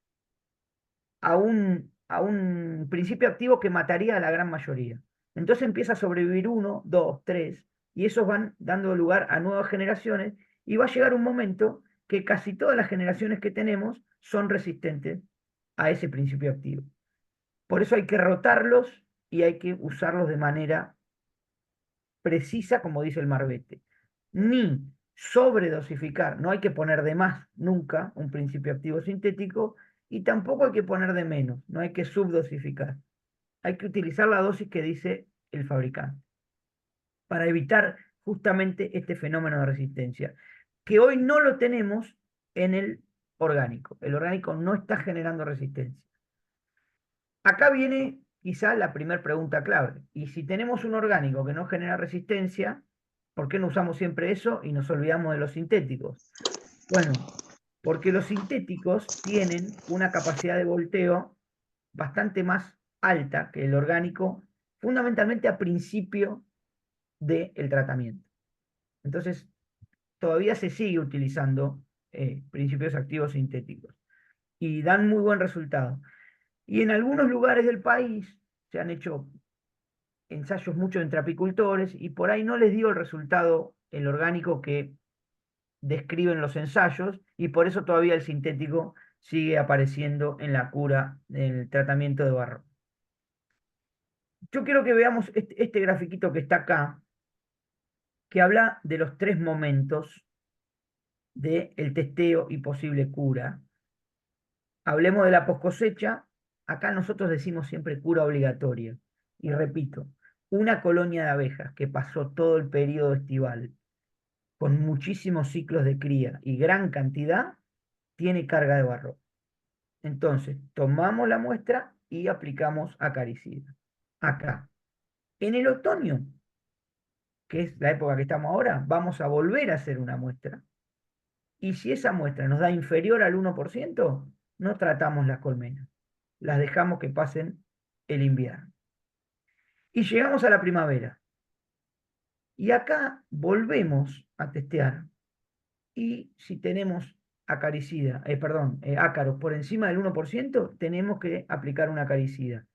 Speaker 5: a un principio activo que mataría a la gran mayoría. Entonces empieza a sobrevivir 1, 2, 3, y esos van dando lugar a nuevas generaciones, y va a llegar un momento que casi todas las generaciones que tenemos son resistentes a ese principio activo. Por eso hay que rotarlos y hay que usarlos de manera precisa, como dice el marbete. Ni sobredosificar, no hay que poner de más nunca un principio activo sintético, y tampoco hay que poner de menos, no hay que subdosificar. Hay que utilizar la dosis que dice el fabricante para evitar justamente este fenómeno de resistencia, que hoy no lo tenemos en el orgánico. El orgánico no está generando resistencia. Acá viene quizá la primera pregunta clave. Y si tenemos un orgánico que no genera resistencia, ¿por qué no usamos siempre eso y nos olvidamos de los sintéticos? Bueno, porque los sintéticos tienen una capacidad de volteo bastante más alta que el orgánico, fundamentalmente a principio del tratamiento. Entonces, todavía se sigue utilizando principios activos sintéticos y dan muy buen resultado. Y en algunos lugares del país se han hecho ensayos mucho entre apicultores y por ahí no les dio el resultado el orgánico que describen los ensayos, y por eso todavía el sintético sigue apareciendo en la cura del tratamiento de varroa. Yo quiero que veamos este grafiquito que está acá, que habla de los 3 momentos del testeo y posible cura. Hablemos de la poscosecha. Acá nosotros decimos siempre cura obligatoria. Y repito, una colonia de abejas que pasó todo el periodo estival con muchísimos ciclos de cría y gran cantidad, tiene carga de varroa. Entonces, tomamos la muestra y aplicamos acaricida. Acá. En el otoño, que es la época que estamos ahora, vamos a volver a hacer una muestra. Y si esa muestra nos da inferior al 1%, no tratamos las colmenas. Las dejamos que pasen el invierno. Y llegamos a la primavera. Y acá volvemos a testear. Y si tenemos ácaros por encima del 1%, tenemos que aplicar una acaricida.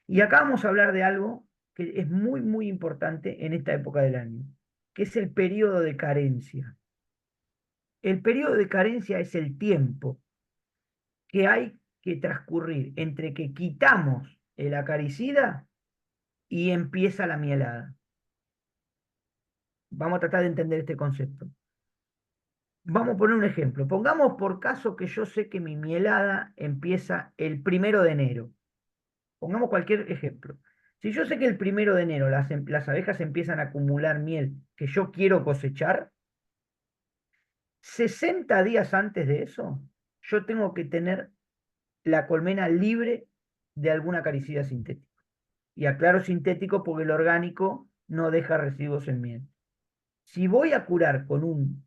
Speaker 5: Y acá vamos a hablar de algo que es muy, muy importante en esta época del año, que es el periodo de carencia. El periodo de carencia es el tiempo que hay que transcurrir entre que quitamos el acaricida y empieza la mielada. Vamos a tratar de entender este concepto. Vamos a poner un ejemplo. Pongamos por caso que yo sé que mi mielada empieza el 1 de enero. Pongamos cualquier ejemplo. Si yo sé que el 1 de enero las abejas empiezan a acumular miel que yo quiero cosechar, 60 días antes de eso, yo tengo que tener la colmena libre de algún acaricida sintético. Y aclaro sintético porque el orgánico no deja residuos en miel. Si voy a curar con un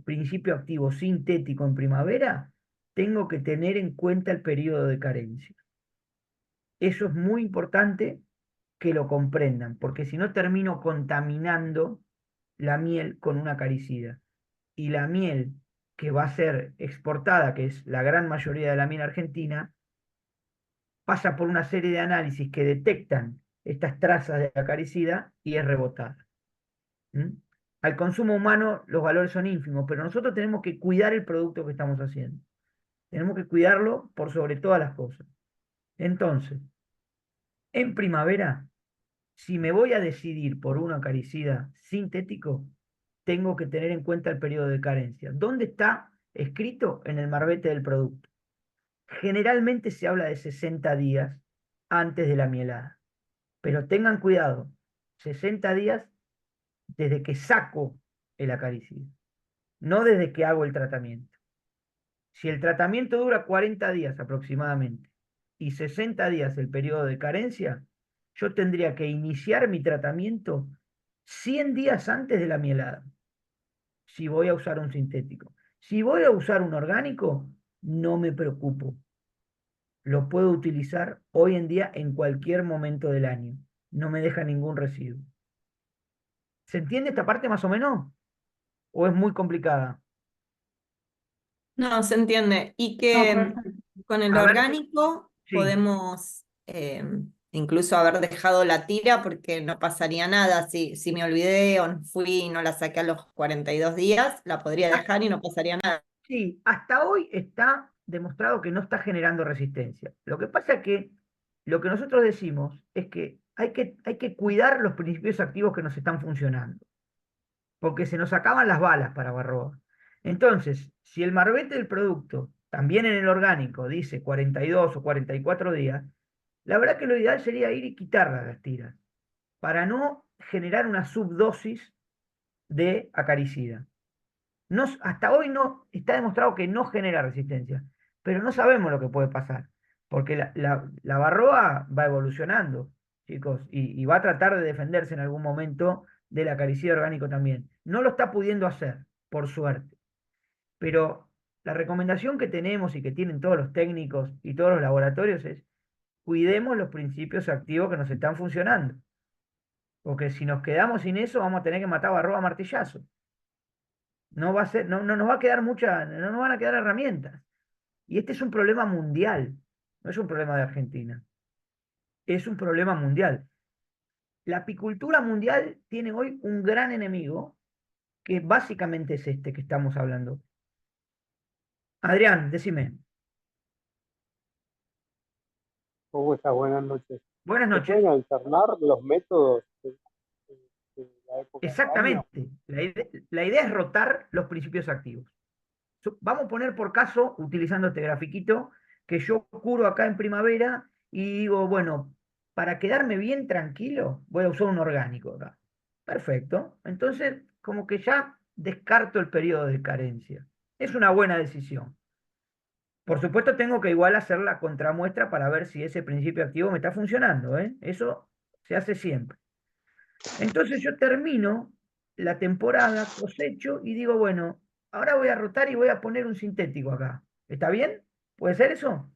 Speaker 5: principio activo sintético en primavera, tengo que tener en cuenta el periodo de carencia. Eso es muy importante que lo comprendan, porque si no termino contaminando la miel con un acaricida. Y la miel que va a ser exportada, que es la gran mayoría de la miel argentina, pasa por una serie de análisis que detectan estas trazas de acaricida y es rebotada. ¿Mm? Al consumo humano los valores son ínfimos, pero nosotros tenemos que cuidar el producto que estamos haciendo. Tenemos que cuidarlo por sobre todas las cosas. Entonces, en primavera, si me voy a decidir por un acaricida sintético, tengo que tener en cuenta el periodo de carencia. ¿Dónde está escrito? En el marbete del producto. Generalmente se habla de 60 días antes de la mielada, pero tengan cuidado, 60 días desde que saco el acaricida, no desde que hago el tratamiento. Si el tratamiento dura 40 días aproximadamente y 60 días el periodo de carencia, yo tendría que iniciar mi tratamiento 100 días antes de la mielada, si voy a usar un sintético. Si voy a usar un orgánico, no me preocupo. Lo puedo utilizar hoy en día en cualquier momento del año. No me deja ningún residuo. ¿Se entiende esta parte más o menos? ¿O es muy complicada?
Speaker 3: No, se entiende. Y
Speaker 5: No,
Speaker 3: que con el
Speaker 5: a ver,
Speaker 3: orgánico
Speaker 5: sí.
Speaker 3: podemos incluso haber dejado la tira porque no pasaría nada. Si me olvidé o no fui y no la saqué a los 42 días, la podría dejar y no pasaría nada.
Speaker 5: Sí, hasta hoy está demostrado que no está generando resistencia. Lo que pasa es que lo que nosotros decimos es que hay que cuidar los principios activos que nos están funcionando, porque se nos acaban las balas para Varroa. Entonces, si el marbete del producto, también en el orgánico, dice 42 o 44 días, la verdad que lo ideal sería ir y quitarlas las tiras, para no generar una subdosis de acaricida. No, hasta hoy no está demostrado que no genera resistencia, pero no sabemos lo que puede pasar, porque la varroa va evolucionando, chicos, y va a tratar de defenderse en algún momento del acaricida orgánico también. No lo está pudiendo hacer, por suerte, pero la recomendación que tenemos y que tienen todos los técnicos y todos los laboratorios es cuidemos los principios activos que nos están funcionando, porque si nos quedamos sin eso vamos a tener que matar varroa a martillazo. No va a ser, no nos va a quedar no nos van a quedar herramientas. Y este es un problema mundial, no es un problema de Argentina, es un problema mundial. La apicultura mundial tiene hoy un gran enemigo, que básicamente es este que estamos hablando. Adrián, decime.
Speaker 2: ¿Cómo estás? Buenas noches.
Speaker 5: Buenas
Speaker 2: ¿Se
Speaker 5: noches.
Speaker 2: pueden alternar los métodos de la época del año?
Speaker 5: Exactamente. La idea es rotar los principios activos. Vamos a poner por caso, utilizando este grafiquito, que yo curo acá en primavera y digo, bueno, para quedarme bien tranquilo, voy a usar un orgánico acá. Perfecto. Entonces, como que ya descarto el periodo de carencia. Es una buena decisión. Por supuesto, tengo que igual hacer la contramuestra para ver si ese principio activo me está funcionando, ¿eh? Eso se hace siempre. Entonces yo termino la temporada, cosecho y digo, bueno, ahora voy a rotar y voy a poner un sintético acá. ¿Está bien? ¿Puede ser eso?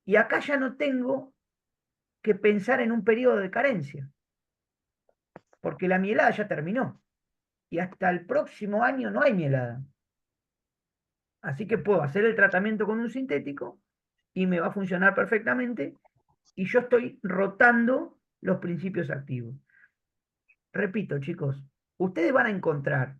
Speaker 5: Y acá ya no tengo que pensar en un periodo de carencia, porque la mielada ya terminó. Y hasta el próximo año no hay mielada. Así que puedo hacer el tratamiento con un sintético y me va a funcionar perfectamente. Y yo estoy rotando los principios activos. Repito, chicos, ustedes van a encontrar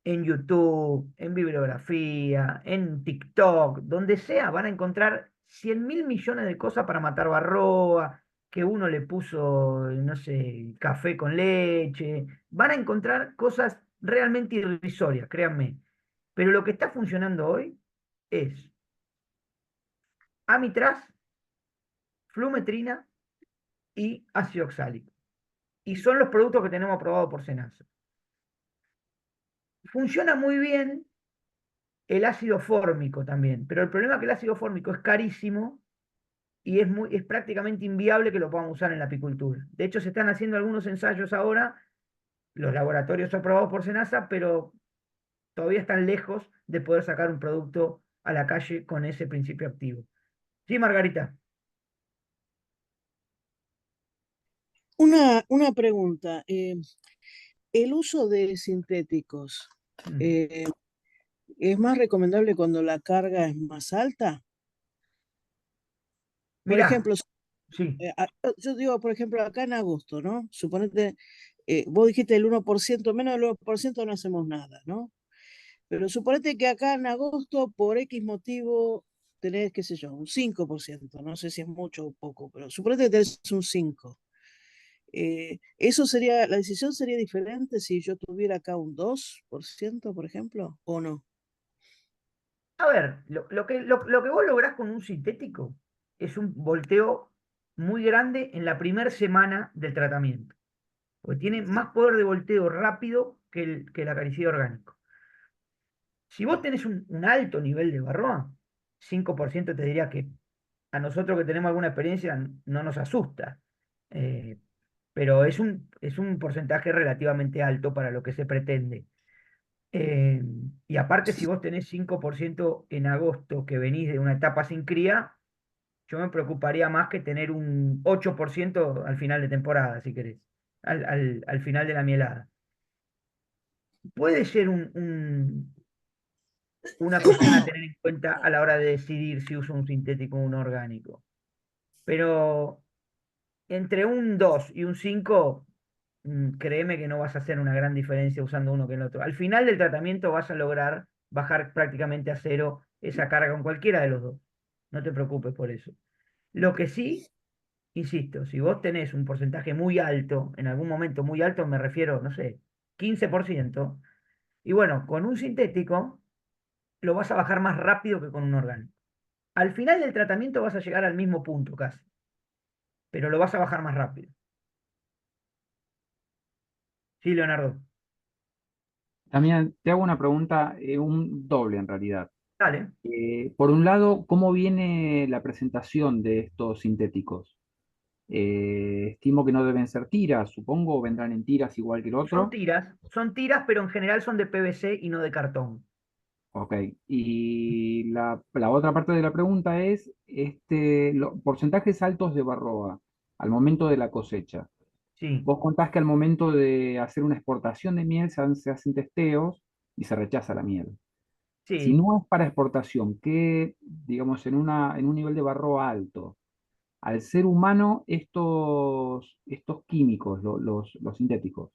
Speaker 5: en YouTube, en bibliografía, en TikTok, donde sea, van a encontrar 100.000 millones de cosas para matar varroa, que uno le puso, no sé, café con leche. Van a encontrar cosas realmente irrisorias, créanme. Pero lo que está funcionando hoy es amitraz, flumetrina y ácido oxálico. Y son los productos que tenemos aprobados por SENASA. Funciona muy bien el ácido fórmico también, pero el problema es que el ácido fórmico es carísimo y es prácticamente inviable que lo podamos usar en la apicultura. De hecho, se están haciendo algunos ensayos ahora, los laboratorios aprobados por SENASA, pero todavía están lejos de poder sacar un producto a la calle con ese principio activo. Sí, Margarita.
Speaker 12: Una pregunta. El uso de sintéticos, ¿es más recomendable cuando la carga es más alta? Por
Speaker 5: Mirá,
Speaker 12: ejemplo,
Speaker 5: sí.
Speaker 12: yo digo, por ejemplo, acá en agosto, ¿no? Suponete, vos dijiste el 1%, menos del 1% no hacemos nada, ¿no? Pero suponete que acá en agosto, por X motivo, tenés, qué sé yo, un 5%, no sé si es mucho o poco, pero suponete que tenés un 5%. Eso sería, la decisión sería diferente si yo tuviera acá un 2%, por ejemplo, o no.
Speaker 5: A ver, lo que vos lográs con un sintético es un volteo muy grande en la primera semana del tratamiento, porque tiene más poder de volteo rápido que el acaricida orgánico. Si vos tenés un alto nivel de varroa, 5% te diría que a nosotros que tenemos alguna experiencia no nos asusta, eh, pero es un porcentaje relativamente alto para lo que se pretende. Y aparte, si vos tenés 5% en agosto que venís de una etapa sin cría, yo me preocuparía más que tener un 8% al final de temporada, si querés, al final de la mielada. Puede ser una cuestión a tener en cuenta a la hora de decidir si uso un sintético o un orgánico. Pero entre un 2 y un 5, créeme que no vas a hacer una gran diferencia usando uno que el otro. Al final del tratamiento vas a lograr bajar prácticamente a cero esa carga con cualquiera de los dos. No te preocupes por eso. Lo que sí, insisto, si vos tenés un porcentaje muy alto, en algún momento muy alto, me refiero, no sé, 15%, y bueno, con un sintético lo vas a bajar más rápido que con un orgánico. Al final del tratamiento vas a llegar al mismo punto casi, pero lo vas a bajar más rápido. Sí, Leonardo.
Speaker 13: También te hago una pregunta, un doble en realidad.
Speaker 5: Dale.
Speaker 13: Por un lado, ¿cómo viene la presentación de estos sintéticos? Estimo que no deben ser tiras, supongo, o vendrán en tiras igual que el otro.
Speaker 5: Son tiras, pero en general son de PVC y no de cartón.
Speaker 13: Ok, y la otra parte de la pregunta es, los porcentajes altos de varroa al momento de la cosecha.
Speaker 5: Sí.
Speaker 13: Vos contás que al momento de hacer una exportación de miel se hacen testeos y se rechaza la miel. Si
Speaker 5: Sí.
Speaker 13: no es para exportación, que digamos en un nivel de varroa alto, al ser humano estos químicos, los sintéticos,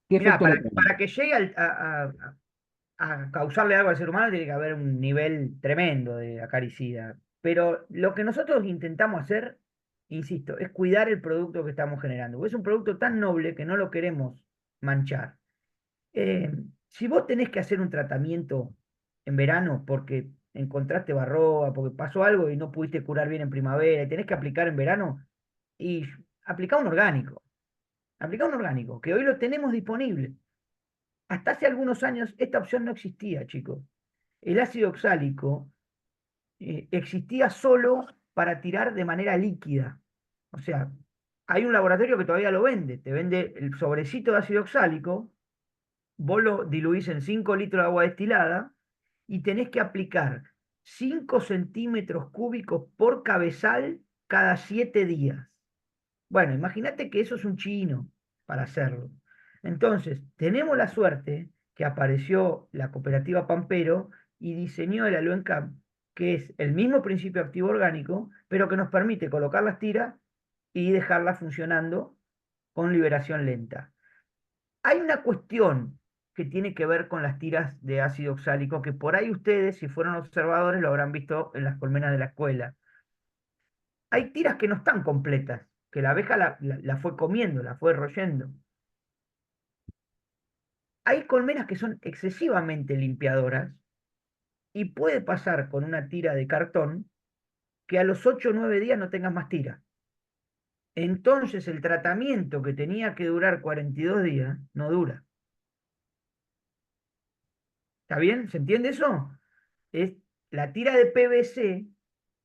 Speaker 13: ¿qué
Speaker 5: Mirá,
Speaker 13: efecto le traen?
Speaker 5: para que llegue a causarle algo al ser humano tiene que haber un nivel tremendo de acaricida. Pero lo que nosotros intentamos hacer, insisto, es cuidar el producto que estamos generando. Porque es un producto tan noble que no lo queremos manchar. Si vos tenés que hacer un tratamiento en verano porque encontraste varroa, porque pasó algo y no pudiste curar bien en primavera y tenés que aplicar en verano, y aplica un orgánico. Aplica un orgánico, que hoy lo tenemos disponible. Hasta hace algunos años esta opción no existía, chicos. El ácido oxálico existía solo para tirar de manera líquida. O sea, hay un laboratorio que todavía lo vende. Te vende el sobrecito de ácido oxálico, vos lo diluís en 5 litros de agua destilada y tenés que aplicar 5 centímetros cúbicos por cabezal cada 7 días. Bueno, imagínate que eso es un chino para hacerlo. Entonces, tenemos la suerte que apareció la cooperativa Pampero y diseñó el Aluencam, que es el mismo principio activo orgánico, pero que nos permite colocar las tiras y dejarlas funcionando con liberación lenta. Hay una cuestión que tiene que ver con las tiras de ácido oxálico, que por ahí ustedes, si fueron observadores, lo habrán visto en las colmenas de la escuela. Hay tiras que no están completas, que la abeja la fue comiendo, la fue royendo. Hay colmenas que son excesivamente limpiadoras y puede pasar con una tira de cartón que a los 8 o 9 días no tengas más tira. Entonces el tratamiento que tenía que durar 42 días no dura. ¿Está bien? ¿Se entiende eso? Es la tira de PVC,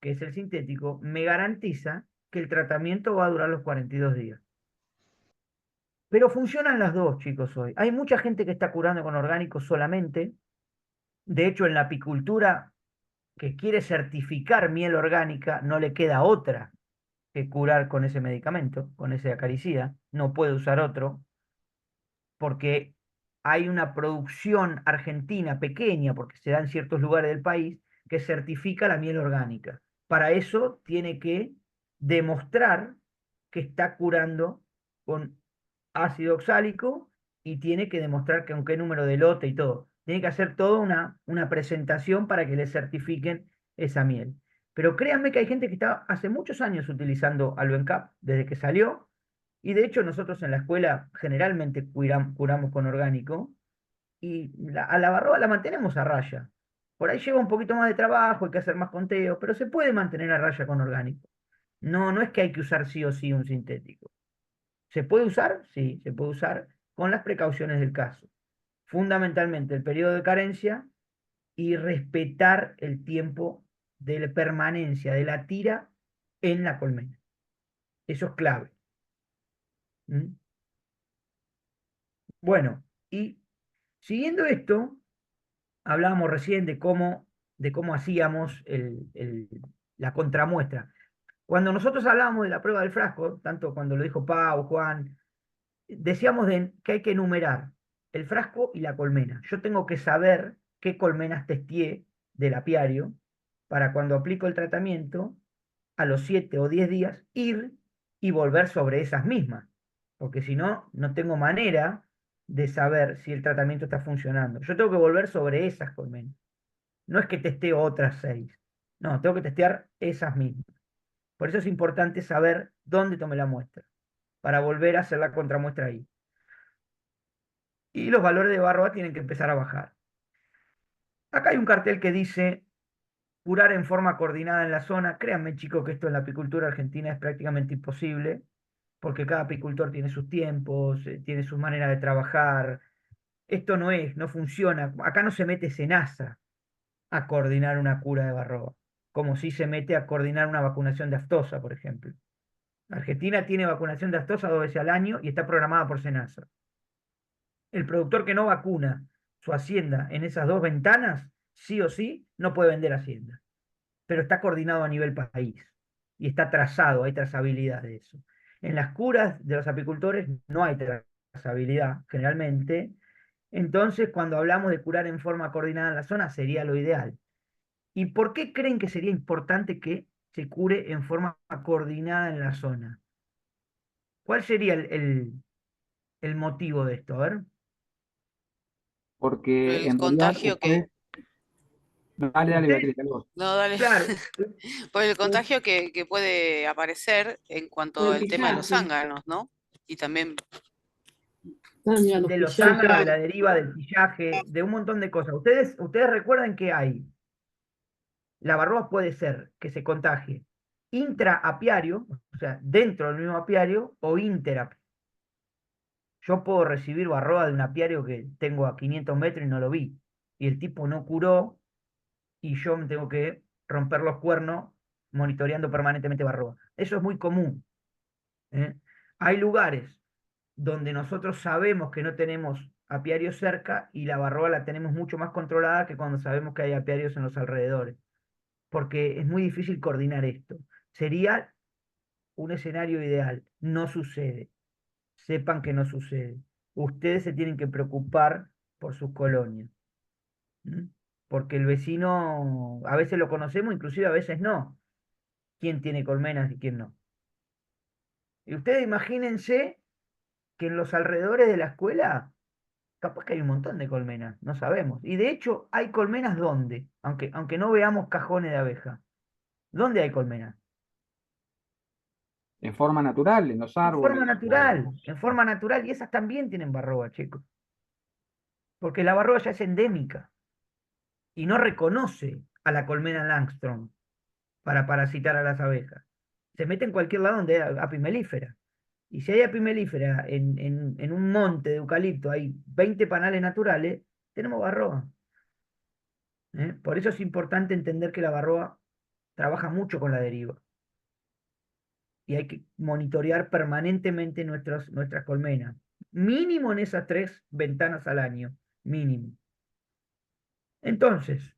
Speaker 5: que es el sintético, me garantiza que el tratamiento va a durar los 42 días. Pero funcionan las dos, chicos, hoy. Hay mucha gente que está curando con orgánicos solamente. De hecho, en la apicultura que quiere certificar miel orgánica, no le queda otra que curar con ese medicamento, con ese acaricida. No puede usar otro, porque hay una producción argentina pequeña, porque se da en ciertos lugares del país, que certifica la miel orgánica. Para eso tiene que demostrar que está curando con ácido oxálico y tiene que demostrar que con qué número de lote y todo. Tiene que hacer toda una presentación para que le certifiquen esa miel. Pero créanme que hay gente que está hace muchos años utilizando Alvencap, desde que salió, y de hecho nosotros en la escuela generalmente curamos con orgánico, y a la barroa la mantenemos a raya. Por ahí lleva un poquito más de trabajo, hay que hacer más conteos, pero se puede mantener a raya con orgánico. No, no es que hay que usar sí o sí un sintético. ¿Se puede usar? Sí, se puede usar con las precauciones del caso. Fundamentalmente el periodo de carencia y respetar el tiempo de la permanencia de la tira en la colmena. Eso es clave. ¿Mm? Bueno, y siguiendo esto, hablábamos recién de cómo hacíamos la contramuestra. Cuando nosotros hablábamos de la prueba del frasco, tanto cuando lo dijo Pau, Juan, decíamos que hay que enumerar el frasco y la colmena. Yo tengo que saber qué colmenas testé del apiario para cuando aplico el tratamiento, a los 7 o 10 días, ir y volver sobre esas mismas. Porque si no, no tengo manera de saber si el tratamiento está funcionando. Yo tengo que volver sobre esas colmenas. No es que testeo otras 6. No, tengo que testear esas mismas. Por eso es importante saber dónde tomé la muestra, para volver a hacer la contramuestra ahí. Y los valores de barroa tienen que empezar a bajar. Acá hay un cartel que dice curar en forma coordinada en la zona. Créanme, chicos, que esto en la apicultura argentina es prácticamente imposible, porque cada apicultor tiene sus tiempos, tiene sus maneras de trabajar. Esto no funciona. Acá no se mete SENASA a coordinar una cura de varroa, como si se mete a coordinar una vacunación de aftosa, por ejemplo. Argentina tiene vacunación de aftosa 2 veces al año y está programada por SENASA. El productor que no vacuna su hacienda en esas 2 ventanas, sí o sí, no puede vender hacienda. Pero está coordinado a nivel país y está trazado, hay trazabilidad de eso. En las curas de los apicultores no hay trazabilidad generalmente. Entonces, cuando hablamos de curar en forma coordinada en la zona, sería lo ideal. ¿Y por qué creen que sería importante que se cure en forma coordinada en la zona? ¿Cuál sería el motivo de esto? A ver.
Speaker 13: Porque
Speaker 6: El
Speaker 13: en realidad
Speaker 6: contagio que...
Speaker 13: ustedes... Dale,
Speaker 5: Ustedes,
Speaker 13: Beatriz, dale vos.
Speaker 6: No, dale.
Speaker 5: claro,
Speaker 6: Por el contagio que puede aparecer en cuanto al tema de los zánganos, ¿no? Y también
Speaker 5: de los zánganos, de la deriva, del pillaje, de un montón de cosas. Ustedes recuerdan que hay. La varroa puede ser que se contagie intraapiario, o sea, dentro del mismo apiario, o interapiario. Yo puedo recibir varroa de un apiario que tengo a 500 metros y no lo vi, y el tipo no curó, y yo me tengo que romper los cuernos monitoreando permanentemente varroa. Eso es muy común. ¿Eh? Hay lugares donde nosotros sabemos que no tenemos apiarios cerca y la varroa la tenemos mucho más controlada que cuando sabemos que hay apiarios en los alrededores, porque es muy difícil coordinar esto. Sería un escenario ideal, no sucede. Sepan que no sucede. Ustedes se tienen que preocupar por sus colonias. ¿Mm? Porque el vecino, a veces lo conocemos, inclusive a veces no. ¿Quién tiene colmenas y quién no? Y ustedes imagínense que en los alrededores de la escuela, capaz que hay un montón de colmenas, no sabemos. Y de hecho, hay colmenas ¿dónde? Aunque no veamos cajones de abeja. ¿Dónde hay colmenas?
Speaker 13: En forma natural, en los
Speaker 5: En
Speaker 13: árboles.
Speaker 5: forma natural, y esas también tienen varroa, chicos. Porque la varroa ya es endémica y no reconoce a la colmena Langstroth para parasitar a las abejas. Se mete en cualquier lado donde hay apimelífera. Y si hay apimelífera en un monte de eucalipto, hay 20 panales naturales, tenemos varroa. Por eso es importante entender que la varroa trabaja mucho con la deriva. Y hay que monitorear permanentemente nuestras colmenas. Mínimo en esas 3 ventanas al año. Mínimo. Entonces,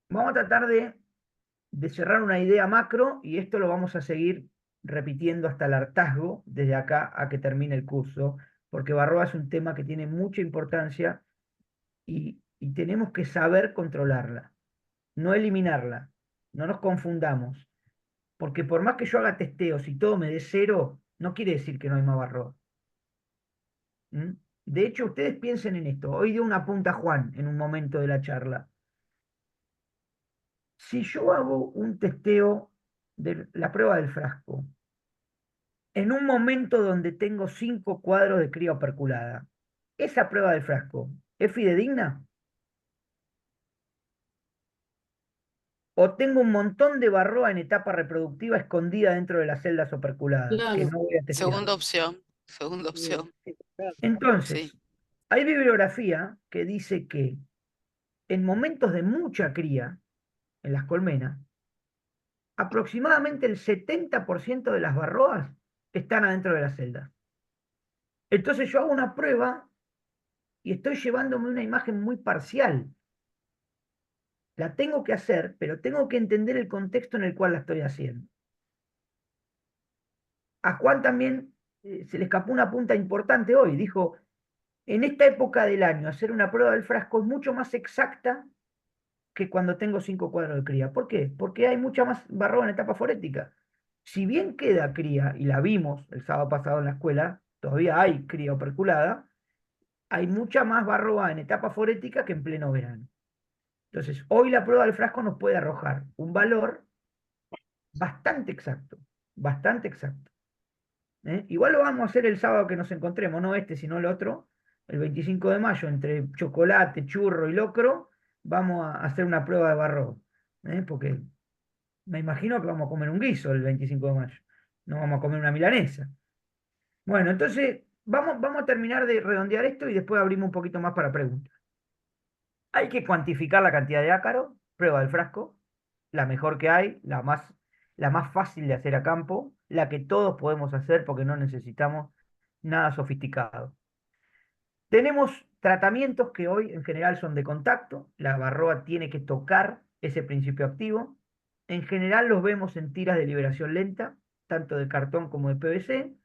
Speaker 5: vamos a tratar de cerrar una idea macro y esto lo vamos a seguir repitiendo hasta el hartazgo desde acá a que termine el curso, porque varroa es un tema que tiene mucha importancia y tenemos que saber controlarla, no eliminarla, no nos confundamos, porque por más que yo haga testeos y todo me dé 0, no quiere decir que no hay más varroa. De hecho, ustedes piensen en esto. Hoy dio una punta Juan en un momento de la charla. Si yo hago un testeo de la prueba del frasco, en un momento donde tengo 5 cuadros de cría operculada, ¿esa prueba del frasco es fidedigna? ¿O tengo un montón de varroa en etapa reproductiva escondida dentro de las celdas operculadas que no voy a testear?
Speaker 6: Segunda opción. Segunda opción.
Speaker 5: Entonces,
Speaker 6: Sí.
Speaker 5: hay bibliografía que dice que en momentos de mucha cría en las colmenas, aproximadamente el 70% de las varroas están adentro de las celdas. Entonces yo hago una prueba y estoy llevándome una imagen muy parcial. La tengo que hacer, pero tengo que entender el contexto en el cual la estoy haciendo. A Juan también se le escapó una punta importante hoy. Dijo, en esta época del año hacer una prueba del frasco es mucho más exacta que cuando tengo 5 cuadros de cría. ¿Por qué? Porque hay mucha más varroa en etapa forética. Si bien queda cría, y la vimos el sábado pasado en la escuela, todavía hay cría operculada, hay mucha más varroa en etapa forética que en pleno verano. Entonces, hoy la prueba del frasco nos puede arrojar un valor bastante exacto, bastante exacto. Igual lo vamos a hacer el sábado que nos encontremos, no este, sino el otro, el 25 de mayo, entre chocolate, churro y locro, vamos a hacer una prueba de varroa, porque me imagino que vamos a comer un guiso el 25 de mayo, no vamos a comer una milanesa. Bueno, entonces vamos a terminar de redondear esto y después abrimos un poquito más para preguntas. Hay que cuantificar la cantidad de ácaro, prueba del frasco, la mejor que hay, la más fácil de hacer a campo, la que todos podemos hacer porque no necesitamos nada sofisticado. Tenemos tratamientos que hoy en general son de contacto, la varroa tiene que tocar ese principio activo. En general los vemos en tiras de liberación lenta, tanto de cartón como de PVC,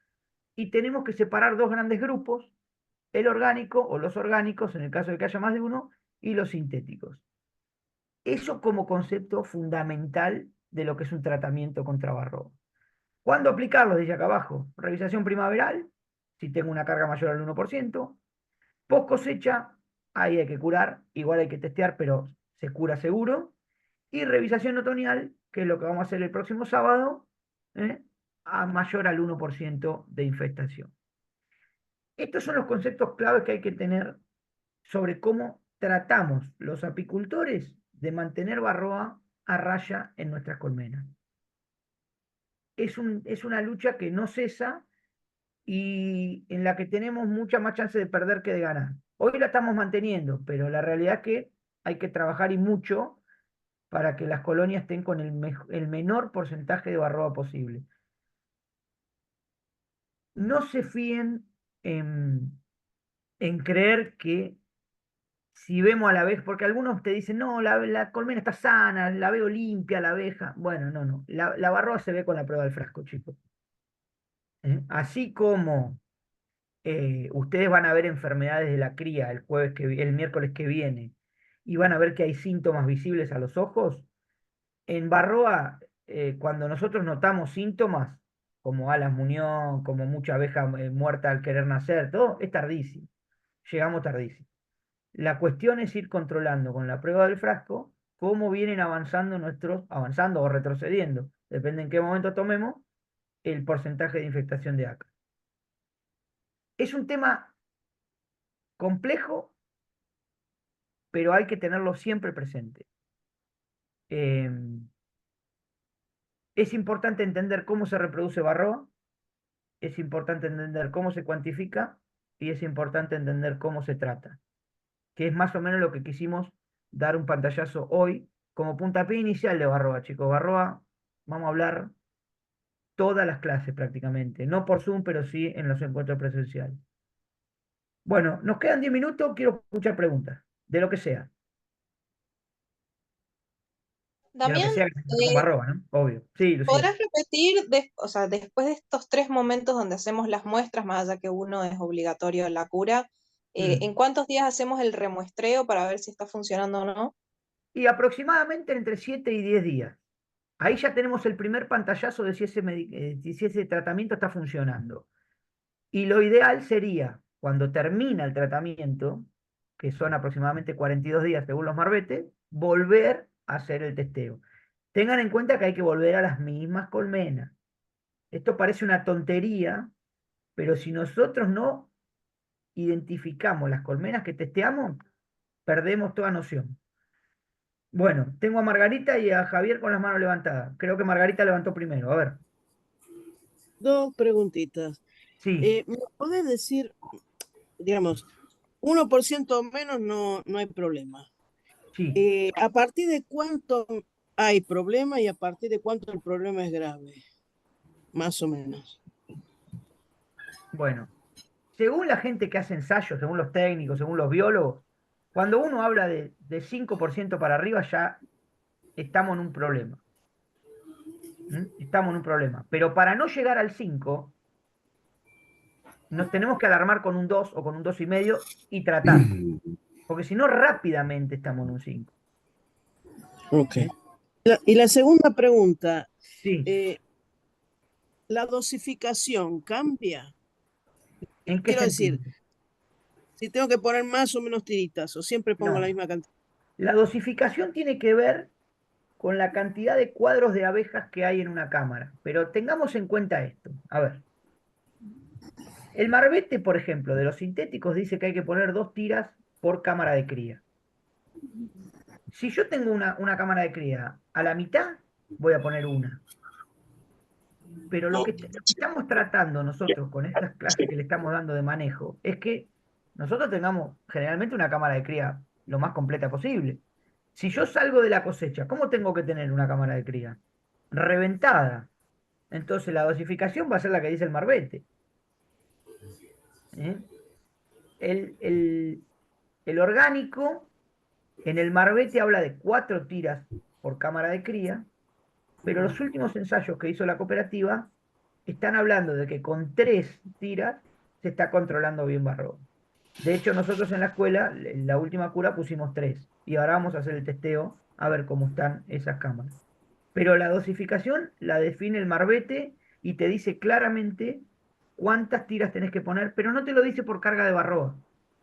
Speaker 5: y tenemos que separar 2 grandes grupos, el orgánico o los orgánicos, en el caso de que haya más de uno, y los sintéticos. Eso como concepto fundamental de lo que es un tratamiento contra varroa. ¿Cuándo aplicarlo? Dice acá abajo. Revisación primaveral, si tengo una carga mayor al 1%. Post cosecha, ahí hay que curar, igual hay que testear, pero se cura seguro. Y revisación otoñal, que es lo que vamos a hacer el próximo sábado, a mayor al 1% de infestación. Estos son los conceptos claves que hay que tener sobre cómo tratamos los apicultores de mantener varroa a raya en nuestras colmenas. Es una lucha que no cesa y en la que tenemos mucha más chance de perder que de ganar. Hoy la estamos manteniendo, pero la realidad es que hay que trabajar y mucho para que las colonias estén con el menor porcentaje de varroa posible. No se fíen en creer que si vemos a la abeja, porque algunos te dicen, no, la colmena está sana, la veo limpia, la abeja. Bueno, no. La varroa se ve con la prueba del frasco, chicos. Así como ustedes van a ver enfermedades de la cría el miércoles que viene, y van a ver que hay síntomas visibles a los ojos, en varroa, cuando nosotros notamos síntomas, como alas muñón, como mucha abeja muerta al querer nacer, todo, es tardísimo. Llegamos tardísimo. La cuestión es ir controlando con la prueba del frasco cómo vienen avanzando o retrocediendo, depende en qué momento tomemos, el porcentaje de infectación de ácaros. Es un tema complejo, pero hay que tenerlo siempre presente. Es importante entender cómo se reproduce varroa, es importante entender cómo se cuantifica y es importante entender cómo se trata, que es más o menos lo que quisimos dar un pantallazo hoy como puntapié inicial de varroa, chicos. Varroa, vamos a hablar todas las clases prácticamente, no por Zoom, pero sí en los encuentros presenciales. Bueno, nos quedan 10 minutos, quiero escuchar preguntas, de lo que sea. De lo que
Speaker 11: Damián,
Speaker 5: sea que tenga que ver con varroa, ¿no? Obvio. Sí, Lucía.
Speaker 11: ¿podrás repetir, o sea, después de estos 3 momentos donde hacemos las muestras, más allá que uno es obligatorio en la cura, ¿en cuántos días hacemos el remuestreo para ver si está funcionando o no?
Speaker 5: Y aproximadamente entre 7 y 10 días. Ahí ya tenemos el primer pantallazo de si ese tratamiento está funcionando. Y lo ideal sería, cuando termina el tratamiento, que son aproximadamente 42 días según los marbetes, volver a hacer el testeo. Tengan en cuenta que hay que volver a las mismas colmenas. Esto parece una tontería, pero si nosotros no identificamos las colmenas que testeamos, perdemos toda noción. Bueno, tengo a Margarita y a Javier con las manos levantadas. Creo que Margarita levantó primero. A ver.
Speaker 12: 2 preguntitas.
Speaker 5: Sí.
Speaker 12: ¿Me podés decir, digamos, 1% menos no hay problema?
Speaker 5: Sí.
Speaker 12: ¿A partir de cuánto hay problema y a partir de cuánto el problema es grave? Más o menos.
Speaker 5: Bueno, según la gente que hace ensayos, según los técnicos, según los biólogos, cuando uno habla de 5% para arriba ya estamos en un problema. Estamos en un problema. Pero para no llegar al 5, nos tenemos que alarmar con un 2 o con un 2,5 y tratar. Porque si no, rápidamente estamos en un 5.
Speaker 12: Ok. Y la segunda pregunta.
Speaker 5: Sí.
Speaker 12: ¿La dosificación cambia?
Speaker 5: ¿En qué
Speaker 12: Quiero
Speaker 5: sentido?
Speaker 12: decir, si tengo que poner más o menos tiritas, o siempre pongo
Speaker 5: No.
Speaker 12: la misma cantidad.
Speaker 5: La dosificación tiene que ver con la cantidad de cuadros de abejas que hay en una cámara. Pero tengamos en cuenta esto. A ver. El marbete, por ejemplo, de los sintéticos dice que hay que poner 2 tiras por cámara de cría. Si yo tengo una cámara de cría a la mitad, voy a poner 1. Pero lo que estamos tratando nosotros con estas clases que le estamos dando de manejo es que nosotros tengamos generalmente una cámara de cría lo más completa posible. Si yo salgo de la cosecha, ¿cómo tengo que tener una cámara de cría? Reventada. Entonces la dosificación va a ser la que dice el marbete. El orgánico en el marbete habla de 4 tiras por cámara de cría, pero los últimos ensayos que hizo la cooperativa están hablando de que con 3 tiras se está controlando bien varroa. De hecho, nosotros en la escuela, en la última cura pusimos 3, y ahora vamos a hacer el testeo a ver cómo están esas cámaras. Pero la dosificación la define el marbete y te dice claramente cuántas tiras tenés que poner, pero no te lo dice por carga de varroa,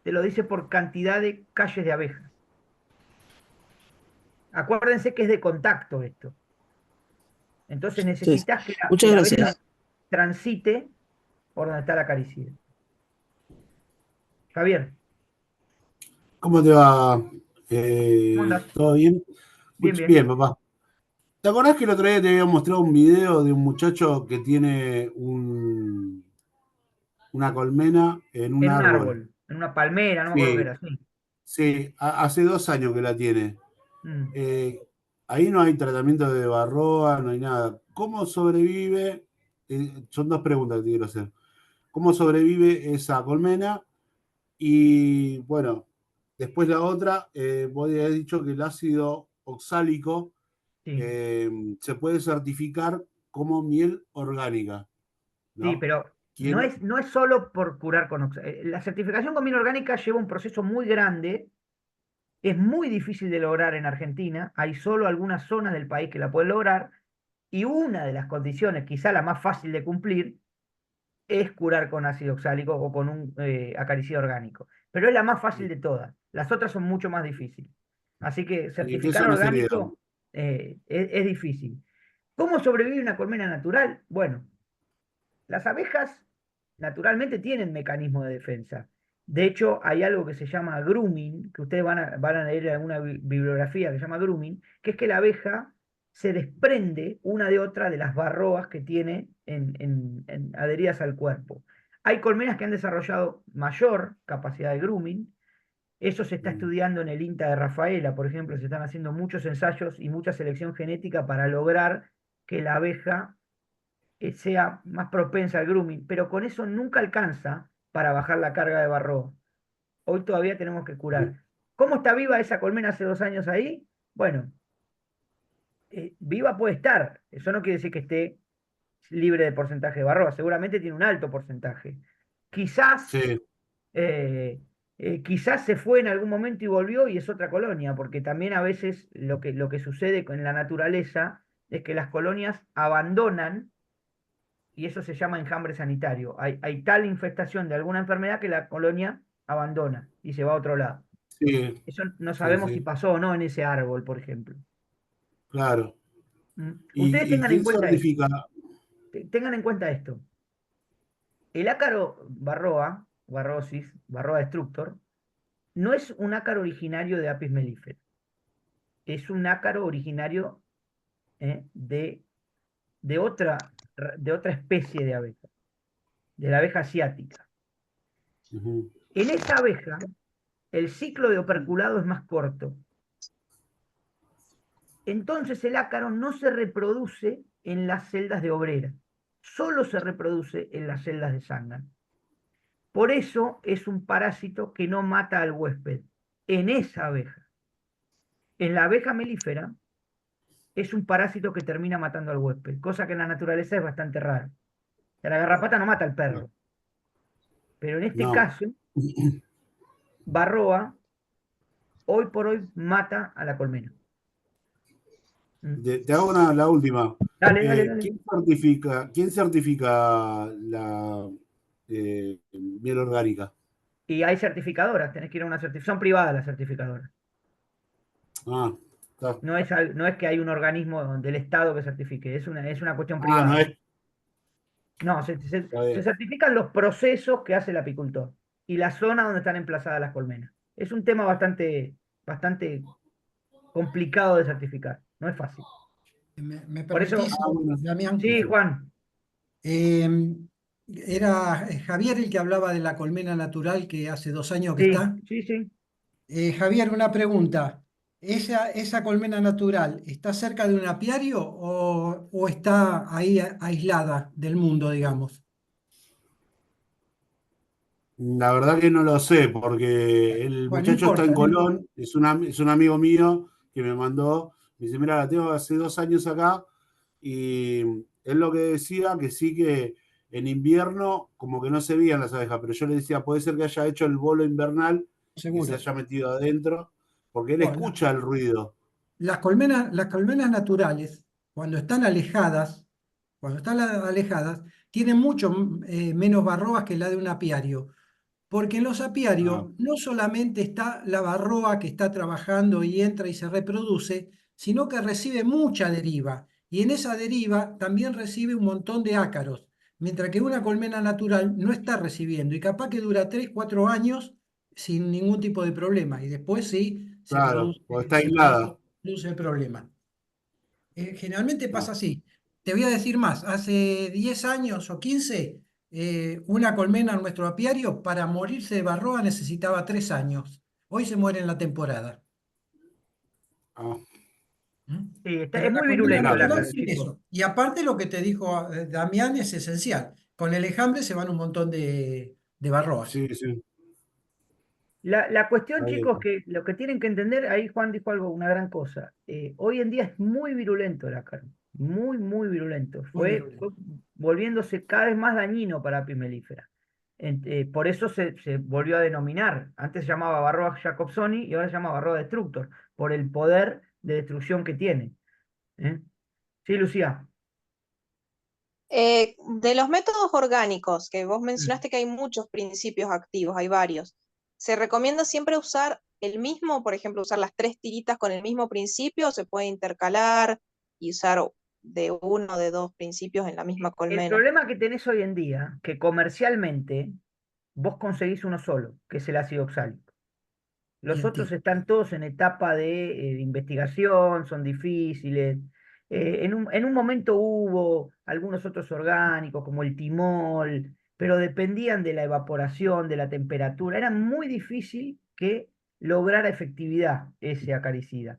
Speaker 5: te lo dice por cantidad de calles de abejas. Acuérdense que es de contacto esto. Entonces necesitas que la abeja transite por donde está la acaricida. Javier.
Speaker 7: ¿Cómo te va?
Speaker 5: ¿Cómo andás?
Speaker 7: ¿Todo bien?
Speaker 5: Bien.
Speaker 7: Bien, papá. ¿Te acordás que el otro día te había mostrado un video de un muchacho que tiene una colmena en un árbol?
Speaker 5: En una palmera, no me acuerdo qué era, sí.
Speaker 7: Sí, hace 2 años que la tiene.
Speaker 5: Mm.
Speaker 7: Ahí no hay tratamiento de varroa, no hay nada. ¿Cómo sobrevive? Son 2 preguntas que te quiero hacer. ¿Cómo sobrevive esa colmena? Y bueno, después la otra, vos habías dicho que el ácido oxálico se puede certificar como miel orgánica, ¿no?
Speaker 5: Sí, pero no es solo por curar con oxálico. La certificación con miel orgánica lleva un proceso muy grande. Es muy difícil de lograr en Argentina. Hay solo algunas zonas del país que la pueden lograr. Y una de las condiciones, quizá la más fácil de cumplir, es curar con ácido oxálico o con un acaricida orgánico. Pero es la más fácil de todas. Las otras son mucho más difíciles. Así que certificar orgánico es difícil. ¿Cómo sobrevive una colmena natural? Bueno, Las abejas naturalmente tienen mecanismos de defensa. De hecho, hay algo que se llama grooming, que ustedes van a leer en una bibliografía que se llama grooming, que es que la abeja se desprende una de otra de las barroas que tiene adheridas al cuerpo. Hay colmenas que han desarrollado mayor capacidad de grooming. Eso se está estudiando en el INTA de Rafaela, por ejemplo, se están haciendo muchos ensayos y mucha selección genética para lograr que la abeja sea más propensa al grooming, pero con eso nunca alcanza para bajar la carga de varroa. Hoy todavía tenemos que curar. ¿Cómo está viva esa colmena hace 2 años ahí? Bueno, viva puede estar. Eso no quiere decir que esté libre de porcentaje de varroa. Seguramente tiene un alto porcentaje. Quizás,
Speaker 7: Sí.
Speaker 5: quizás se fue en algún momento y volvió y es otra colonia, porque también a veces lo que sucede en la naturaleza es que las colonias abandonan y eso se llama enjambre sanitario. Hay tal infestación de alguna enfermedad que la colonia abandona y se va a otro lado.
Speaker 7: Sí,
Speaker 5: Eso no
Speaker 7: sí,
Speaker 5: sabemos si
Speaker 7: sí,
Speaker 5: pasó o no en ese árbol, por ejemplo.
Speaker 7: claro.
Speaker 5: Ustedes
Speaker 7: ¿Y quién certifica?
Speaker 5: tengan en cuenta esto. El ácaro varroa, varrosis, varroa destructor, no es un ácaro originario de Apis mellifera. Es un ácaro originario de otra especie de abeja, de la abeja asiática. En esa abeja, el ciclo de operculado es más corto. Entonces el ácaro no se reproduce en las celdas de obrera, solo se reproduce en las celdas de zángano. Por eso es un parásito que no mata al huésped, en esa abeja. En la abeja melífera es un parásito que termina matando al huésped, cosa que en la naturaleza es bastante raro. La garrapata no mata al perro. Pero en este
Speaker 7: No.
Speaker 5: caso, varroa, hoy por hoy, mata a la colmena.
Speaker 7: Te hago la última.
Speaker 5: Dale.
Speaker 7: ¿Quién certifica la miel orgánica?
Speaker 5: Y hay certificadoras, tenés que ir a una certificación. Son privadas las certificadoras.
Speaker 7: Ah, está.
Speaker 5: No es que hay un organismo del Estado que certifique, es una cuestión privada.
Speaker 7: No es.
Speaker 5: No, se certifican los procesos que hace el apicultor y la zona donde están emplazadas las colmenas. Es un tema bastante complicado de certificar, no es fácil.
Speaker 8: ¿Me
Speaker 5: Por eso,
Speaker 8: permitís, Damián?
Speaker 5: sí, Juan.
Speaker 8: Era Javier el que hablaba de la colmena natural que hace 2 años que
Speaker 5: Sí,
Speaker 8: está.
Speaker 5: sí.
Speaker 8: Javier, una pregunta. ¿Esa colmena natural está cerca de un apiario o está ahí aislada del mundo, digamos?
Speaker 7: La verdad que no lo sé, porque el
Speaker 8: Bueno, no
Speaker 7: muchacho está
Speaker 8: importa,
Speaker 7: en
Speaker 8: no importa.
Speaker 7: Colón, es un amigo mío que me mandó, me dice, mira, la tengo hace 2 años acá, y él lo que decía que sí que en invierno como que no se veían las abejas, pero yo le decía, puede ser que haya hecho el bolo invernal y que se
Speaker 8: Seguro.
Speaker 7: haya metido adentro, porque él
Speaker 8: Bueno,
Speaker 7: escucha el ruido.
Speaker 8: las colmenas naturales, cuando están alejadas, tienen mucho menos barroas que la de un apiario. Porque en los apiarios no solamente está la barroa que está trabajando y entra y se reproduce, sino que recibe mucha deriva. Y en esa deriva también recibe un montón de ácaros. Mientras que una colmena natural no está recibiendo. Y capaz que dura 3, 4 años sin ningún tipo de problema. Y después sí se
Speaker 7: Claro,
Speaker 8: produce,
Speaker 7: porque está aislada.
Speaker 8: el problema. Generalmente pasa así. Te voy a decir más. Hace 10 años o 15, una colmena en nuestro apiario para morirse de varroa necesitaba 3 años. Hoy se muere en la temporada.
Speaker 5: Sí,
Speaker 8: Pero
Speaker 5: es
Speaker 8: la
Speaker 5: muy
Speaker 8: colmena
Speaker 5: virulento el
Speaker 8: natural
Speaker 5: ácaro,
Speaker 8: tiene
Speaker 5: chicos.
Speaker 8: eso. Y aparte lo que te dijo Damián es esencial. Con el enjambre se van un montón de varroas.
Speaker 7: Sí, sí.
Speaker 5: La cuestión,
Speaker 7: Está bien.
Speaker 5: chicos, que lo que tienen que entender, ahí Juan dijo una gran cosa. Hoy en día es muy virulento el ácaro. Muy, muy virulento. Fue volviéndose cada vez más dañino para Apis mellifera. Por eso se volvió a denominar. Antes se llamaba Varroa jacobsoni y ahora se llama Varroa destructor, por el poder de destrucción que tiene. Sí, Lucía.
Speaker 11: De los métodos orgánicos, que vos mencionaste que hay muchos principios activos, hay varios, ¿se recomienda siempre usar el mismo, por ejemplo, usar las 3 tiritas con el mismo principio, o se puede intercalar y usar de uno o de dos principios en la misma
Speaker 5: El
Speaker 11: colmena.
Speaker 5: problema que tenés hoy en día, que comercialmente vos conseguís uno solo, que es el ácido oxálico. Los otros están todos en etapa de investigación, son difíciles. En un momento hubo algunos otros orgánicos, como el timol, pero dependían de la evaporación, de la temperatura. Era muy difícil que lograra efectividad ese acaricida.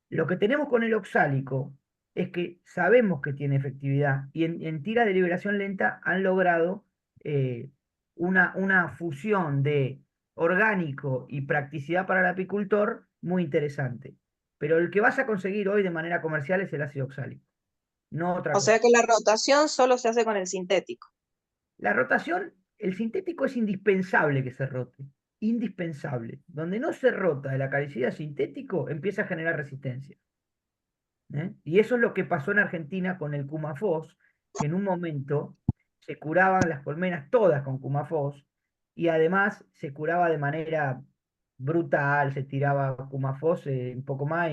Speaker 5: Lo que tenemos con el oxálico es que sabemos que tiene efectividad y en tira de liberación lenta han logrado una fusión de orgánico y practicidad para el apicultor muy interesante. Pero el que vas a conseguir hoy de manera comercial es el ácido oxálico, no otra
Speaker 11: O
Speaker 5: cosa.
Speaker 11: sea que la rotación solo se hace con el sintético.
Speaker 5: La rotación, el sintético es indispensable que se rote, indispensable. Donde no se rota el acaricida sintético, empieza a generar resistencia. Y eso es lo que pasó en Argentina con el Cumafos, que en un momento se curaban las colmenas todas con Cumafos, y además se curaba de manera brutal, se tiraba Cumafos un poco más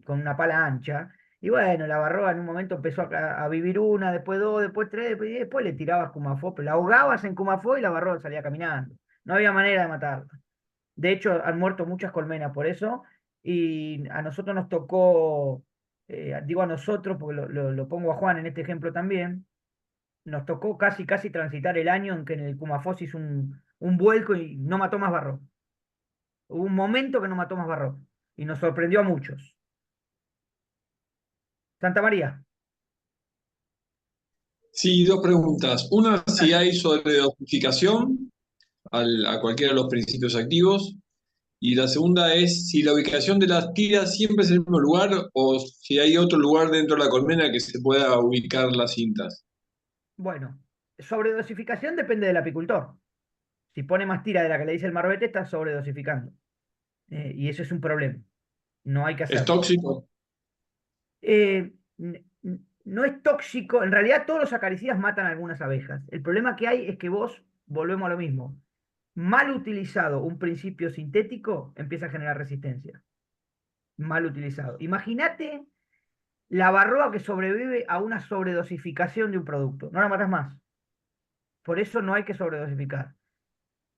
Speaker 5: con una pala ancha, y bueno, la barroa en un momento empezó a vivir una, después dos, después tres, y después le tirabas Cumafos, pero la ahogabas en Cumafos y la barroa salía caminando. No había manera de matarla. De hecho, han muerto muchas colmenas por eso, y a nosotros nos tocó, digo a nosotros porque lo pongo a Juan en este ejemplo también, nos tocó casi transitar el año en que en el Cumafos hizo un vuelco y no mató más barro. Hubo un momento que no mató más barro, y nos sorprendió a muchos. Santa María.
Speaker 9: Sí, dos preguntas. Una, si hay sobredosificación a cualquiera de los principios activos. Y la segunda es si la ubicación de las tiras siempre es en el mismo lugar o si hay otro lugar dentro de la colmena que se pueda ubicar las cintas.
Speaker 5: Bueno, sobredosificación depende del apicultor. Si pone más tira de la que le dice el marbete, está sobredosificando. Y eso es un problema. No hay que
Speaker 9: ¿Es
Speaker 5: hacerlo.
Speaker 9: tóxico?
Speaker 5: No es tóxico, en realidad todos los acaricidas matan a algunas abejas. El problema que hay es que vos, volvemos a lo mismo, mal utilizado un principio sintético empieza a generar resistencia. Mal utilizado. Imagínate la barroa que sobrevive a una sobredosificación de un producto. No la matas más. Por eso no hay que sobredosificar.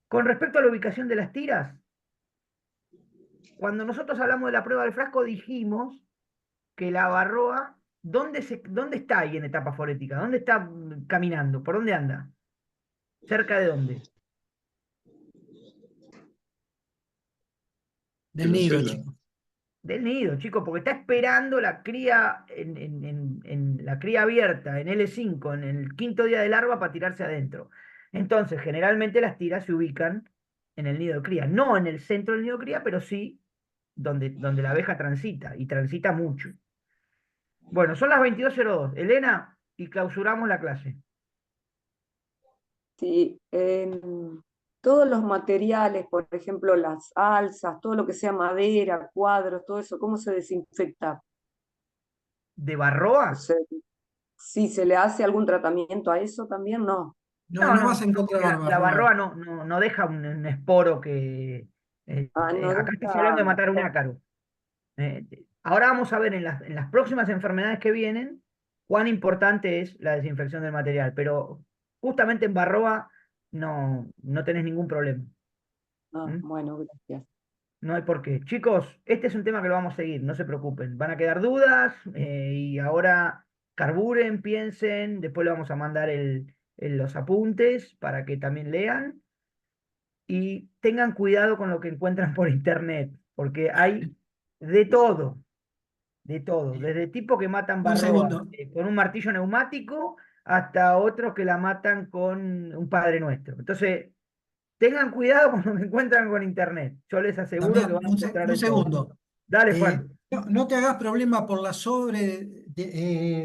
Speaker 5: Con respecto a la ubicación de las tiras, cuando nosotros hablamos de la prueba del frasco dijimos que la barroa, ¿dónde está ahí en etapa forética? ¿Dónde está caminando? ¿Por dónde anda? ¿Cerca de dónde?
Speaker 8: Del nido, chico.
Speaker 5: Del nido, chico, porque está esperando la cría en la cría abierta, en L5, en el quinto día de larva para tirarse adentro. Entonces, generalmente las tiras se ubican en el nido de cría, no en el centro del nido de cría, pero sí donde la abeja transita, y transita mucho. Bueno, son las 22:02. Elena, y clausuramos la clase.
Speaker 4: Sí, todos los materiales, por ejemplo, las alzas, todo lo que sea madera, cuadros, todo eso, ¿cómo se desinfecta?
Speaker 5: ¿De barroa?
Speaker 4: O sea, si se le hace algún tratamiento a eso también, no.
Speaker 8: No vas a encontrar
Speaker 5: porque la
Speaker 8: barroa.
Speaker 5: barroa no deja un esporo que...
Speaker 4: No
Speaker 5: acá estás
Speaker 4: deja-
Speaker 5: hablando de matar un ácaro. Ahora vamos a ver en las próximas enfermedades que vienen cuán importante es la desinfección del material, pero justamente en barroa no tenés ningún problema.
Speaker 4: Bueno, gracias.
Speaker 5: No hay por qué. Chicos, este es un tema que lo vamos a seguir, no se preocupen. Van a quedar dudas y ahora carburen, piensen, después le vamos a mandar los apuntes para que también lean y tengan cuidado con lo que encuentran por internet, porque hay de todo, desde tipos que matan
Speaker 8: Un
Speaker 5: barroas
Speaker 8: segundo.
Speaker 5: con un martillo neumático hasta otros que la matan con un Padre Nuestro. Entonces, tengan cuidado con lo que encuentran con internet. Yo les aseguro que
Speaker 8: Damián,
Speaker 5: van a encontrar
Speaker 8: un
Speaker 5: de todo.
Speaker 8: segundo.
Speaker 5: Dale, Juan.
Speaker 8: No te hagas problema por la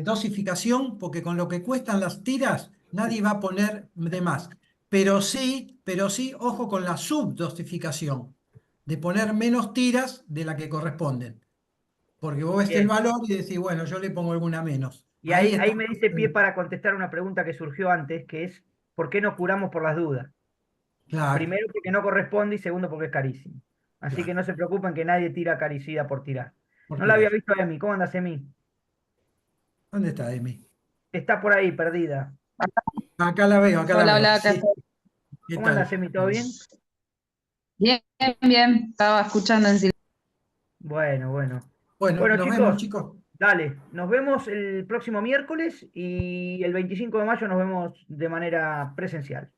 Speaker 8: dosificación, porque con lo que cuestan las tiras, nadie va a poner de más. Pero sí, ojo con la subdosificación, de poner menos tiras de la que corresponden. Porque vos ves el
Speaker 5: Bien.
Speaker 8: valor y decís, bueno, yo le pongo alguna menos.
Speaker 5: Y ahí me dice pie para contestar una pregunta que surgió antes, que es, ¿por qué no curamos por las dudas?
Speaker 8: Claro.
Speaker 5: Primero porque no corresponde y segundo porque es carísimo. Así que no se preocupen que nadie tira acaricida por tirar.
Speaker 8: Por
Speaker 5: No la había
Speaker 8: tirar.
Speaker 5: visto a Emi. ¿Cómo andas, Emi?
Speaker 8: ¿Dónde está Emi?
Speaker 5: Está por ahí, perdida.
Speaker 8: Acá la veo, acá la
Speaker 14: Hola,
Speaker 8: veo.
Speaker 14: hola, acá
Speaker 8: Sí.
Speaker 14: estoy.
Speaker 8: ¿Qué
Speaker 5: ¿Cómo
Speaker 8: tal?
Speaker 5: andas, Emi? ¿Todo bien?
Speaker 14: Bien, bien, estaba escuchando en silencio.
Speaker 5: Bueno, bueno.
Speaker 8: Bueno,
Speaker 5: Bueno,
Speaker 8: nos vemos,
Speaker 5: chicos,
Speaker 8: chicos.
Speaker 5: dale, nos vemos el próximo miércoles y el 25 de mayo nos vemos de manera presencial.